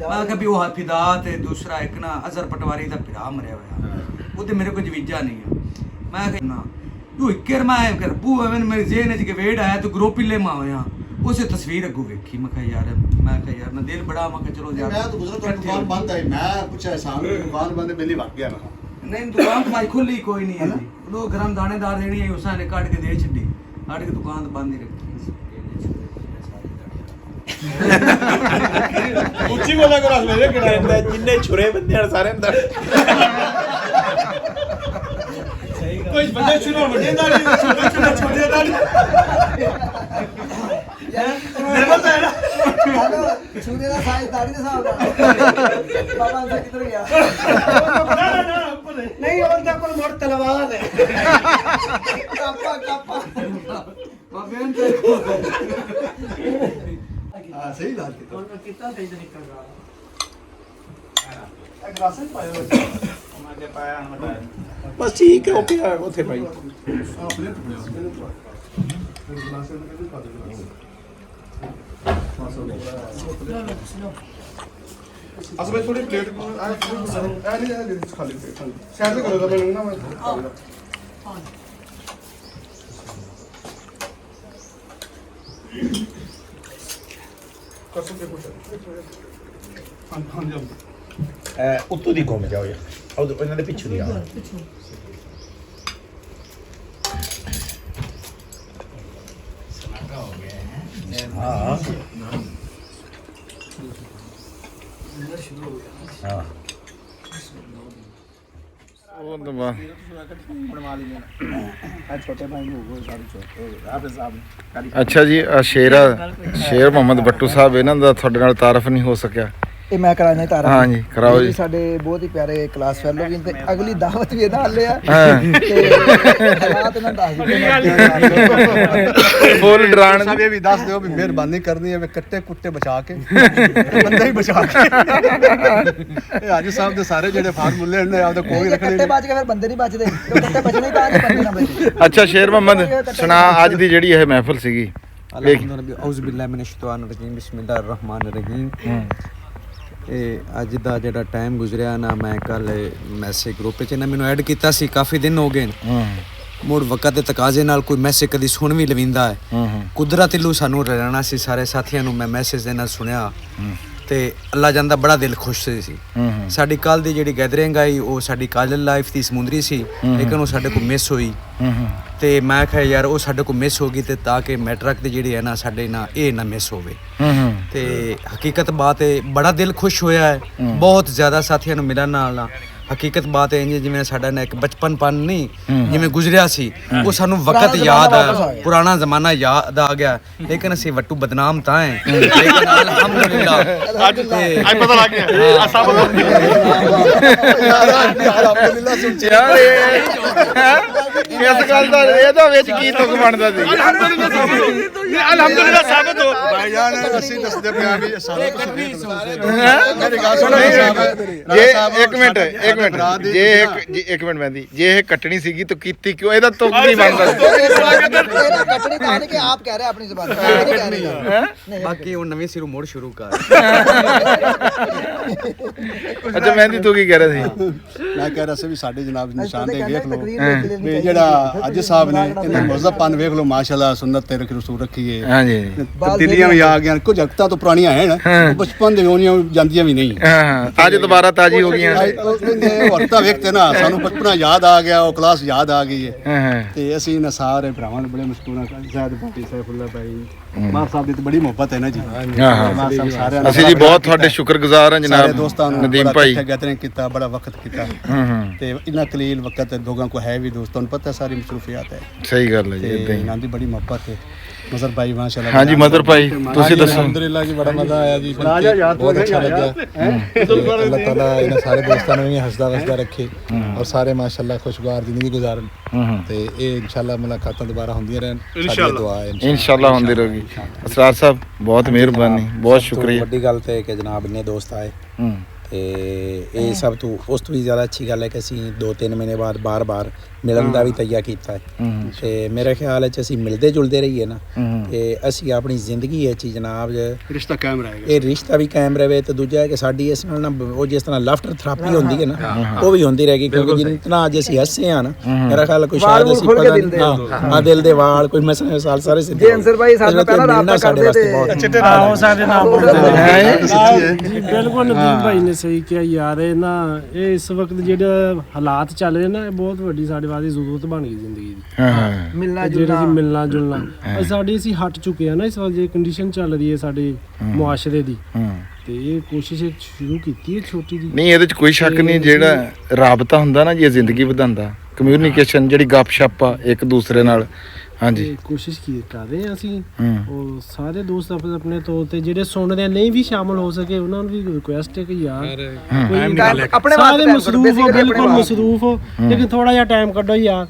ਮੈਂ ਕਿਹਾ ਵੀ ਉਹ ਫਿਦਾ ਤੇ ਦੂਸਰਾ ਇੱਕ ਨਾ ਅਜ਼ਰ ਪਟਵਾਰੀ ਦਾ ਭਰਾ ਮਰਿਆ ਹੋਇਆ ਉਹ ਤੇ ਮੇਰੇ ਕੋਲ ਜਵੀਜਾ ਨਹੀਂ ਆ ਮੈਂ ਕਿਹਾ ਨਾ ਤੂੰ ਇੱਕਰ ਮੈਂ ਕਰ ਬੂ ਐਵੇਂ ਮੇਰੇ ਜੇਨ ਚ ਕੇ ਵੇੜ ਆਇਆ ਤੂੰ ਗਰੋਪੀ ਲੈ ਮਾ ਹੋਇਆ ਉਸੇ ਤਸਵੀਰ ਅੱਗੋਂ ਵੇਖੀ ਮੈਂ ਕਿਹਾ ਯਾਰ ਨਾ ਦਿਲ ਬੜਾ ਮੈਂ ਕਿਹਾ ਚਲੋ ਯਾਰ ਮੈਂ ਤਾਂ ਗੁਜ਼ਰ ਦੁਕਾਨ ਬੰਦ ਹੈ ਮੈਂ ਪੁੱਛਿਆ ਸਾਹਮਣੇ ਦੁਕਾਨ ਬੰਦ ਮੇਲੀ ਵਗ ਗਿਆ ਨਾ ਨਹੀਂ ਦੁਕਾਨ ਤੁਹਾਡੀ ਖੁੱਲੀ ਕੋਈ ਨਹੀਂ ਹੈ ਜੀ ਉਹ ਗਰਮ ਦਾਣੇਦਾਰ ਦੇਣੀ ਹੈ ਉਸਾਂ ਨੇ ਕੱਢ ਕੇ ਦੇ ਛੱਡੀ ਕੱਢ ਕੇ ਦੁਕਾਨ ਤਾਂ ਬੰਦ ਹੀ ਰੱਖੀ ਉੱਚੀ ਬੋਲਿਆ ਕਰੋ ਮੇਰੇ ਕਿਹੜਾ ਜਿੰਨੇ ਛੁਰੇ ਬੰਦੇ ਆ ਸਾਰੇ ਅੰਦਰ ਕੋਈ ਬੰਦੇ ਛੁਰਾ ਵੱਡੇ ਦਾੜੀ ਛੋਟੇ ਦਾੜੀ ਛੂਰੇ ਦਾ ਸਾਈਜ਼ ਦਾੜੀ ਦੇ ਹਿਸਾਬ ਨਾਲ ਬਾਬਾ ਅੰਦਰ ਕਿੱਧਰ ਗਿਆ ਨਹੀਂ ਉਹਦਾ ਕੋਲ ਮੋੜ ਤਲਵਾਰ ਹੈ ਕਾਪਾ ਬਾਬੇ ਅੰਦਰ ਹਾਂ ਸਹੀ ਗੱਲ ਕਿਤਾ ਤੇਜ ਨਿਕਲ ਰਹਾ ਗਲਾਸਾਂ ਪਾਇਆ ਮੈਂ ਜੇ ਪਾਇਆ ਨਾ ਬਸ ਠੀਕ ਹੈ ਓਕੇ ਆ ਉੱਥੇ ਭਾਈ ਅਸਲ ਵਿੱਚ ਥੋੜੀ ਪਲੇਟ ਆ ਨਹੀਂ ਖਾਲੀ ਪਲੇਟ ਸਾਈਡ ਤੇ ਕਰੋ ਤਾਂ ਮੈਨੂੰ ਨਾ ਮੈਂ ਕਰ ਸਕਦੇ ਕੁਛ ਹਾਂ ਉੱਤੋਂ ਦੀ ਘੁੰਮ ਜਾਓ ਯਾਰ ਉਹ ਇਹਨਾਂ ਦੇ ਪਿੱਛੇ ਦੀ ਆ ਹਾਂ ਹਾਂ ਉਹ ਤੋਂ ਬਾਅਦ ਛੋਟੇ ਭਾਈ ਨੂੰ ਹੋ ਸਾਰੇ ਛੋਟੇ ਆਪੇ ਸਾਹਿਬ ਅੱਛਾ ਜੀ ਸ਼ੇਰ ਮੁਹੰਮਦ ਬੱਟੂ ਸਾਹਿਬ ਇਹਨਾਂ ਦਾ ਤੁਹਾਡੇ ਨਾਲ ਤਾਰਫ ਨਹੀਂ ਹੋ ਸਕਿਆ ਇਹ ਮੈਂ ਕਰਾਣਾ ਤਾਰਾ ਹਾਂ ਜੀ ਕਰਾਓ ਜੀ ਸਾਡੇ ਬਹੁਤ ਹੀ ਪਿਆਰੇ ਕਲਾਸ ਫੈਲੋ ਵੀ ਤੇ ਅਗਲੀ ਦਾਵਤ ਵੀ ਇਹਦਾ ਹਾਲੇ ਆ ਹਾਂ ਤੇ ਹਾਲਾਤ ਨਾਲ ਦੱਸ ਦਿੱਤੇ ਫੁੱਲ ਡਰਾਣ ਸਾਹਿਬ ਇਹ ਵੀ ਦੱਸ ਦਿਓ ਵੀ ਮਿਹਰਬਾਨੀ ਕਰਨੀ ਹੈ ਵੀ ਕੱਟੇ ਕੁੱਟੇ ਬਚਾ ਕੇ ਬੰਦਾ ਹੀ ਬਚਾ ਕੇ ਇਹ ਹਾਜੀ ਸਾਹਿਬ ਦੇ ਸਾਰੇ ਜਿਹੜੇ ਫਾਰਮੂਲੇ ਨੇ ਆਪਦੇ ਕੋਈ ਰੱਖਣੇ ਕੱਟੇ ਬਚ ਕੇ ਫਿਰ ਬੰਦੇ ਨਹੀਂ ਬਚਦੇ ਕੱਟੇ ਬਚਣੇ ਤਾਂ ਨਹੀਂ ਬੰਦੇ ਨਾ ਬਚੇ ਅੱਛਾ ਸ਼ੇਰ ਮੁਹੰਮਦ ਸੁਣਾ ਅੱਜ ਦੀ ਜਿਹੜੀ ਇਹ ਮਹਿਫਲ ਸੀਗੀ ਔਜ਼ੁ ਬਿਲਲਾਹਿ ਮਿਨਸ਼ ਸ਼ੈਤਾਨਿਰ ਰਜੀਮ ਬਿਸਮਿਲ੍ਲਾਹਿਰ ਰਹਿਮਾਨਿਰ ਰਹੀਮ ਇਹ ਅੱਜ ਦਾ ਜਿਹੜਾ ਟਾਈਮ ਗੁਜ਼ਰਿਆ ਨਾ ਮੈਂ ਕੱਲ ਮੈਸੇਜ ਗਰੁੱਪ 'ਚ ਨਾ ਮੈਨੂੰ ਐਡ ਕੀਤਾ ਸੀ ਕਾਫੀ ਦਿਨ ਹੋ ਗਏ ਮੁੜ ਵਕਤ ਦੇ ਤਕਾਜ਼ੇ ਨਾਲ ਕੋਈ ਮੈਸੇਜ ਕਦੀ ਸੁਣ ਵੀ ਲਵਿੰਦਾ ਹੈ ਕੁਦਰਤਿਲੂ ਸਾਨੂੰ ਰਹਿਣਾ ਸੀ ਸਾਰੇ ਸਾਥੀਆਂ ਨੂੰ ਮੈਂ ਮੈਸੇਜ ਦੇ ਨਾਲ ਸੁਣਿਆ ਤੇ ਅੱਲਾ ਜਾਂਦਾ ਬੜਾ ਦਿਲ ਖੁਸ਼ ਸੀ ਸਾਡੀ ਕੱਲ ਦੀ ਜਿਹੜੀ ਗੈਦਰਿੰਗ ਆਈ ਉਹ ਸਾਡੀ ਕਾਲਜ ਲਾਈਫ ਦੀ ਸਮੁੰਦਰੀ ਸੀ ਲੇਕਿਨ ਉਹ ਸਾਡੇ ਕੋਲ ਮਿਸ ਹੋਈ ਤੇ ਮੈਂ ਕਿਹਾ ਯਾਰ ਉਹ ਸਾਡੇ ਕੋਲ ਮਿਸ ਹੋ ਗਈ ਤੇ ਤਾਂ ਕਿ ਮੈਟਰਕ ਦੀ ਜਿਹੜੀ ਹੈ ਨਾ ਸਾਡੇ ਨਾਲ ਇਹ ਨਾ ਮਿਸ ਹੋਵੇ ਤੇ ਹਕੀਕਤ ਬਾਤ ਹੈ ਬੜਾ ਦਿਲ ਖੁਸ਼ ਹੋਇਆ ਹੈ ਬਹੁਤ ਜ਼ਿਆਦਾ ਸਾਥੀਆਂ ਨੂੰ ਮਿਲਣ ਨਾਲ ਹਕੀਕਤ ਬਾਤ ਹੈ ਜਿਵੇਂ ਸਾਡਾ ਨਾ ਇੱਕ ਬਚਪਨਪਨ ਨਹੀਂ ਜਿਵੇਂ ਗੁਜ਼ਰਿਆ ਸੀ ਉਹ ਸਾਨੂੰ ਵਕਤ ਯਾਦ ਆ ਪੁਰਾਣਾ ਜ਼ਮਾਨਾ ਯਾਦ ਆ ਗਿਆ ਲੇਕਿਨ ਅਸੀਂ ਵੱਟੂ ਬਦਨਾਮ ਤਾਂ ਹੈ ਲੇਕਿਨ ਅਲਹਮਦੁਲਿਲਾ ਅੱਜ ਪਤਾ ਲੱਗ ਗਿਆ ਸਭ ਅਲਹਮਦੁਲਿਲਾ ਸੁਣ ਯਾਰ ਇਸ ਗੱਲ ਦਾ ਇਹਦਾ ਵਿੱਚ ਕੀ ਤੁਕ ਬਣਦਾ ਸੀ ਅਲਹਮਦੁਲਿਲਾ ਸਾਬਤ ਹੋ ਭਾਈ ਜਾਨ ਅਸੀਂ ਦੱਸਦੇ ਪਿਆ ਵੀ ਸਾਰੇ ਕੁਝ ਮੇਰੀ ਗੱਲ ਸੁਣੋ ਜੇ ਇੱਕ ਮਿੰਟ ਜੇ ਇੱਕ ਮਿੰਟ ਮੈਂਦੀ ਜੇ ਇਹ ਕੱਟਣੀ ਸੀਗੀ ਤਾਂ ਕੀਤੀ ਕਿਉਂ ਇਹਦਾ ਤੁਕ ਨਹੀਂ ਬਣਦਾ ਕੱਟਣੀ ਤਾਂ ਨਹੀਂ ਕਿ ਆਪ ਕਹਿ ਰਹੇ ਆਪਣੀ ਜ਼ੁਬਾਨ ਨਹੀਂ ਕਹਿ ਰਹੇ ਬਾਕੀ ਉਹ ਨਵੇਂ ਸਿਰੋਂ ਮੋੜ ਸ਼ੁਰੂ ਕਰ ਅੱਛਾ ਮਹਿੰਦੀ ਤੂੰ ਕੀ ਕਹਿ ਰਿਹਾ ਸੀ ਮੈਂ ਕਹਿ ਰਿਹਾ ਸੀ ਵੀ ਸਾਡੇ ਜਨਾਬ ਨਿਸ਼ਾਨ ਤੇ ਵੇਖ ਲਓ ਵੀ ਜਿਹੜਾ ਅੱਜ ਸਾਹਿਬ ਨੇ ਇਹਨਾਂ ਮੁਜ਼ੱਫਨ ਵੇਖ ਲਓ ਮਾਸ਼ਾਅੱਲਾ ਸੁਨਨਤ ਤੇ ਰਸੂਲ ਰੱਖੀ ਹੈ ਹਾਂਜੀ ਤਬਦੀਲੀਆਂ ਵੀ ਆ ਗਈਆਂ ਕੁਝ ਹਕਤਾਂ ਤੋਂ ਪੁਰਾਣੀਆਂ ਹੈ ਬਚਪਨ ਦੇ ਹੋਣੀਆਂ ਜਾਂਦੀਆਂ ਵੀ ਨਹੀਂ ਹਾਂ ਅੱਜ ਦੁਬਾਰਾ ਤਾਜ਼ੀ ਹੋ ਗਈਆਂ ਹਕਤਾਂ ਵੇਖਤੇ ਨਾ ਸਾਨੂੰ ਬਚਪਨਾ ਯਾਦ ਆ ਗਿਆ ਉਹ ਕਲਾਸ ਯਾਦ ਆ ਗਈ ਹੈ ਤੇ ਅਸੀਂ ਇਹਨਾਂ ਸਾਰੇ ਭਰਾਵਾਂ ਨੂੰ ਬੜੇ ਮਸ਼ਕੂਰ ਹਾਂ ਜ਼ਾਦ ਭਾਟੀ ਸੈਫੁੱਲਾ ਭਾਈ ਮਾਰ ਸਾਹਿਬ ਦੀ ਤਾਂ ਬੜੀ ਮੁਹੱਬਤ ਹੈ ਨਾ ਜੀ ਅਸੀਂ ਜੀ ਬਹੁਤ ਤੁਹਾਡੇ ਸ਼ੁਕਰਗੁਜ਼ਾਰ ਹਾਂ ਜਨਾਬ ਦੋਸਤਾਂ ਨੂੰ ਨਦੀਮ ਭਾਈ ਗੈਦਰਿੰਗ ਕੀਤਾ ਬੜਾ ਵਕਤ ਕੀਤਾ ਤੇ ਇਨਾ ਕਲੀਲ ਵਕਤ ਲੋਕਾਂ ਕੋ ਹੈ ਵੀ ਦੋਸਤਾਂ ਨੂੰ ਪਤਾ ਸਾਰੀ ਮਸਰੂਫੀਅਤ ਹੈ ਸਹੀ ਗੱਲ ਹੈ ਜੀ ਇਦਾਂ ਹੀ ਇਹਨਾਂ ਦੀ ਬੜੀ ਮੁਹੱਬਤ ਹੈ ਮਜ਼ਰ ਭਾਈ ਮਾਸ਼ਾਅੱਲਾ ਹਾਂਜੀ ਮਦਰ ਭਾਈ ਤੁਸੀਂ ਦੱਸੋ ਅਲਹਮਦੁਲਿਲਾ ਜੀ ਬੜਾ ਮਜ਼ਾ ਆਇਆ ਜੀ ਬਹੁਤ ਅੱਛਾ ਲੱਗਾ ਅੱਲਾਹ ਤਾਲਾ ਇਹਨਾਂ ਸਾਰੇ ਦੋਸਤਾਂ ਨੂੰ ਵੀ ਹੱਸਦਾ ਵਸਦਾ ਰੱਖੇ ਔਰ ਸਾਰੇ ਮਾਸ਼ਾਅੱਲਾ ਖੁਸ਼ਗਵਾਰ ਜ਼ਿੰਦਗੀ ਗੁਜ਼ਾਰਨ ਤੇ ਇਹ ਇਨਸ਼ਾਅੱਲਾ ਮੁਲਾਕਾਤਾਂ ਦੁਬਾਰਾ ਹੁੰਦੀਆਂ ਰਹਿਣ ਸਾਡੀ ਦੁਆ ਹੈ ਇਨਸ਼ਾਅੱਲਾ ਹੁੰਦੀ ਰਹੇਗੀ ਅਸਰਾਰ ਸਾਹਿਬ ਬਹੁਤ ਮਿਹਰਬਾਨੀ ਬਹੁਤ ਸ਼ੁਕਰੀਆ ਵੱਡੀ ਗੱਲ ਤੇ ਕਿ ਜਨਾਬ ਇੰਨੇ ਦੋਸਤ ਆਏ ਤੇ ਇਹ ਸਭ ਤੋਂ ਉਸ ਤੋਂ ਵੀ ਜ਼ਿਆਦਾ ਅੱਛੀ ਗੱਲ ਹੈ ਕਿ ਅਸੀਂ 2-3 ਮਹੀਨੇ ਬਾਅਦ ਬਾਰ-ਬਾਰ ਮਿਲਣ ਦਾ ਵੀ ਤਈਆ ਕੀਤਾ ਹੈ ਤੇ ਮੇਰੇ ਖਿਆਲ ਵਿੱਚ ਅਸੀਂ ਮਿਲਦੇ ਜੁਲਦੇ ਰਹੀਏ ਨਾ ਤੇ ਅਸੀਂ ਆਪਣੀ ਜ਼ਿੰਦਗੀ ਵਿੱਚ ਜਨਾਬ ਰਿਸ਼ਤਾ ਕਾਇਮ ਰਹੇਗਾ। ਇਹ ਰਿਸ਼ਤਾ ਵੀ ਕਾਇਮ ਰਹੇ ਤੇ ਦੂਜਾ ਹੈ ਕਿ ਸਾਡੀ ਇਸ ਨਾਲ ਨਾ ਉਹ ਜਿਸ ਤਰ੍ਹਾਂ ਲਾਫਟਰ ਥੈਰੇਪੀ ਹੁੰਦੀ ਹੈ ਨਾ ਉਹ ਵੀ ਹੁੰਦੀ ਰਹੇਗੀ ਕਿਉਂਕਿ ਜਿੰਨਾ ਅੱਜ ਅਸੀਂ ਹੱਸੇ ਆ ਨਾ ਮੇਰਾ ਖਿਆਲ ਕੋਈ ਸ਼ਾਇਦ ਅਸੀਂ ਪਤਾ ਨਹੀਂ ਹਾਂ ਦਿਲ ਦੇ ਵਾਲ ਕੋਈ ਮਸਾਲ ਸਾਰੇ ਸਿੱਧੇ ਜੇ ਅੰਸਰ ਭਾਈ ਸਾਡੇ ਨਾਲ ਪਹਿਲਾਂ ਰਾਬਤਾ ਕਰਦੇ ਤੇ ਹੋ ਸਕਦੇ ਨਾ ਜੀ ਬਿਲਕੁਲ ਨਦੀਮ ਭਾਈ ਨੇ ਸਹੀ ਕਿਹਾ ਯਾਰ। ਇਹ ਨਾ ਇਹ ਇਸ ਵਕਤ ਜਿਹੜੇ ਹਾਲਾਤ ਚੱਲ ਰਹੇ ਨਾ ਇਹ ਬਹੁਤ ਵੱਡੀ ਸਾਡੇ ਵਾਸਤੇ ਜ਼ਰੂਰਤ ਬਣ ਗਈ ਜ਼ਿੰਦਗੀ ਦੀ। ਮਿਲਣਾ ਮਿਲਣਾ ਜੁਲਣਾ ਸਾਡੀ ਅਸੀਂ ਹਟ ਚੁੱਕੇ ਆ ਨਾ ਇਸ ਵਕਤ ਜੇ ਕੰਡੀਸ਼ਨ ਚੱਲ ਰਹੀ ਹੈ ਸਾਡੇ ਮੁਆਸ਼ਰੇ ਦੀ ਤੇ ਇਹ ਕੋਸ਼ਿਸ਼ ਸ਼ੁਰੂ ਕੀਤੀ ਹੈ ਛੋਟੀ ਜੀ। ਨਹੀਂ ਇਹਦੇ ਚ ਕੋਈ ਸ਼ੱਕ ਨਹੀਂ, ਜਿਹੜਾ ਰਾਬਤਾ ਹੁੰਦਾ ਨਾ ਜੀ ਇਹ ਜ਼ਿੰਦਗੀ ਵਧਾਉਂਦਾ। ਕਮਿਊਨੀਕੇਸ਼ਨ ਜਿਹੜੀ ਗੱਪਸ਼ਪ ਆ ਇੱਕ ਦੂਸਰੇ ਨਾਲ। ਹਾਂਜੀ ਕੋਸ਼ਿਸ਼ ਕਰ ਰਹੇ ਹਾਂ ਅਸੀਂ ਉਹ ਸਾਰੇ ਦੋਸਤ ਆਪਣੇ ਤੌਰ ਤੇ ਜਿਹੜੇ ਸੁਣਦੇ ਨਹੀਂ ਵੀ ਸ਼ਾਮਲ ਹੋ ਸਕੇ ਉਹਨਾਂ ਨੂੰ ਵੀ ਰਿਕੁਐਸਟ ਹੈ ਕਿ ਯਾਰ ਆਪਣੇ ਸਾਰੇ ਮਸਰੂਫ ਹੋ ਬਿਲਕੁਲ ਮਸਰੂਫ ਹੋ ਲੇਕਿਨ ਥੋੜਾ ਜਿਹਾ ਟਾਈਮ ਕੱਢੋ ਯਾਰ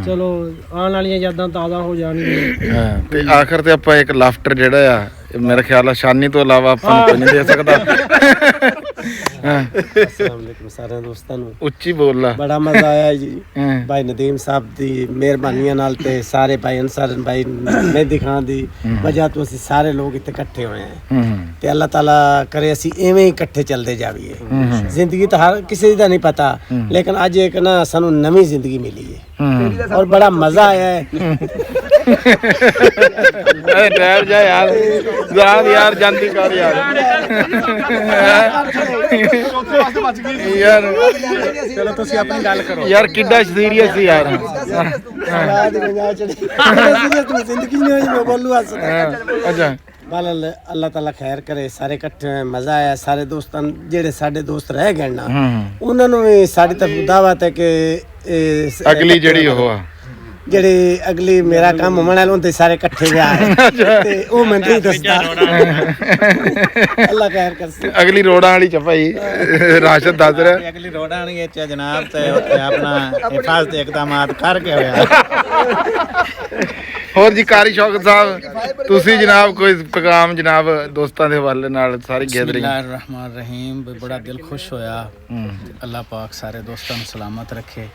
ਚਲੋ ਆਉਣ ਵਾਲੀਆਂ ਯਾਦਾਂ ਤਾਜ਼ਾ ਹੋ ਜਾਣਗੀਆਂ। ਤੇ ਆਖਰ ਤੇ ਆਪਾਂ ਇੱਕ ਲਾਫਟਰ ਜਿਹੜਾ ਆ मेरा ख्याल है शानी तो अलावा अपन कोई नहीं दे सकता। अस्सलाम वालेकुम सारे दोस्तां नूं उच्ची बोल ला बड़ा मजा आया जी भाई नदीम साहब दी मेहरबानियां नाल ते सारे भाई अंसार भाई मेहदी खान दी वजह तो ਅਸੀਂ ਸਾਰੇ ਲੋਕ ਇੱਥੇ ਇਕੱਠੇ ਹੋਏ ਹਾਂ ਤੇ ਅੱਲਾਹ ਤਾਲਾ ਕਰੇ ਅਸੀਂ ਐਵੇਂ ਹੀ ਇਕੱਠੇ ਚੱਲਦੇ ਜਾਵੀਏ। ਜ਼ਿੰਦਗੀ ਤਾਂ ਹਰ ਕਿਸੇ ਦਾ ਨਹੀਂ ਪਤਾ ਲੇਕਿਨ ਅੱਜ ਇੱਕ ਨਾ ਸਾਨੂੰ ਨਵੀਂ ਜ਼ਿੰਦਗੀ ਮਿਲੀ ਹੈ और बड़ा मजा आया है। ठहर जा यार जानती कर यार यार चलो तुसी अपनी गल करो यार किड्डा सीरियस सी यार जिंदगी नहीं मैं बोलूं अच्छा अल्लाह ताला खैर करे सारे इकट्ठे होए मजा आया सारे दोस्तां जेड़े साडे दोस्त रह गए ना उन्हां नूं भी साडी तरफ दावत है कि अगली जेड़ी हो ਜਿਹੜੀ ਅਗਲੀ ਮੇਰਾ ਕੰਮ ਹੋਣ ਵਾਲਾ ਹੁੰਦੇ ਸਾਰੇ ਇਕੱਠੇ ਵਿਆਹ ਤੇ ਉਹ ਮੈਨੂੰ ਨਹੀਂ ਦੱਸਦਾ। ਅੱਲਾ ਖੈਰ ਕਰਸੇ ਅਗਲੀ ਰੋੜਾਂ ਵਾਲੀ ਚ ਭਾਈ ਰਾਸ਼ਦ ਦੱਸ ਰਿਹਾ ਅਗਲੀ ਰੋੜਾਂ ਵਾਲੀ ਚ ਜਨਾਬ ਤੇ ਉੱਥੇ ਆਪਣਾ ਹਿਫਾਜ਼ਤ ਇਕਦਾਮਾਤ ਕਰਕੇ ਹੋਇਆ। ਹੋਰ ਜੀ ਕਾਰੀ ਸ਼ੌਕਤ ਸਾਹਿਬ ਤੁਸੀਂ ਜਨਾਬ ਕੋਈ ਪੈਗਾਮ ਜਨਾਬ ਦੋਸਤਾਂ ਦੇ ਹਵਾਲੇ ਨਾਲ ਸਾਰੀ ਗੈਦਰਿੰਗ। ਬਿਸਮਿਲ੍ਲਾਹਿਰ ਰਹੀਮ ਬੜਾ ਦਿਲ ਖੁਸ਼ ਹੋਇਆ ਅੱਲਾਹ ਪਾਕ ਸਾਰੇ ਦੋਸਤਾਂ ਨੂੰ ਸਲਾਮਤ ਰੱਖੇ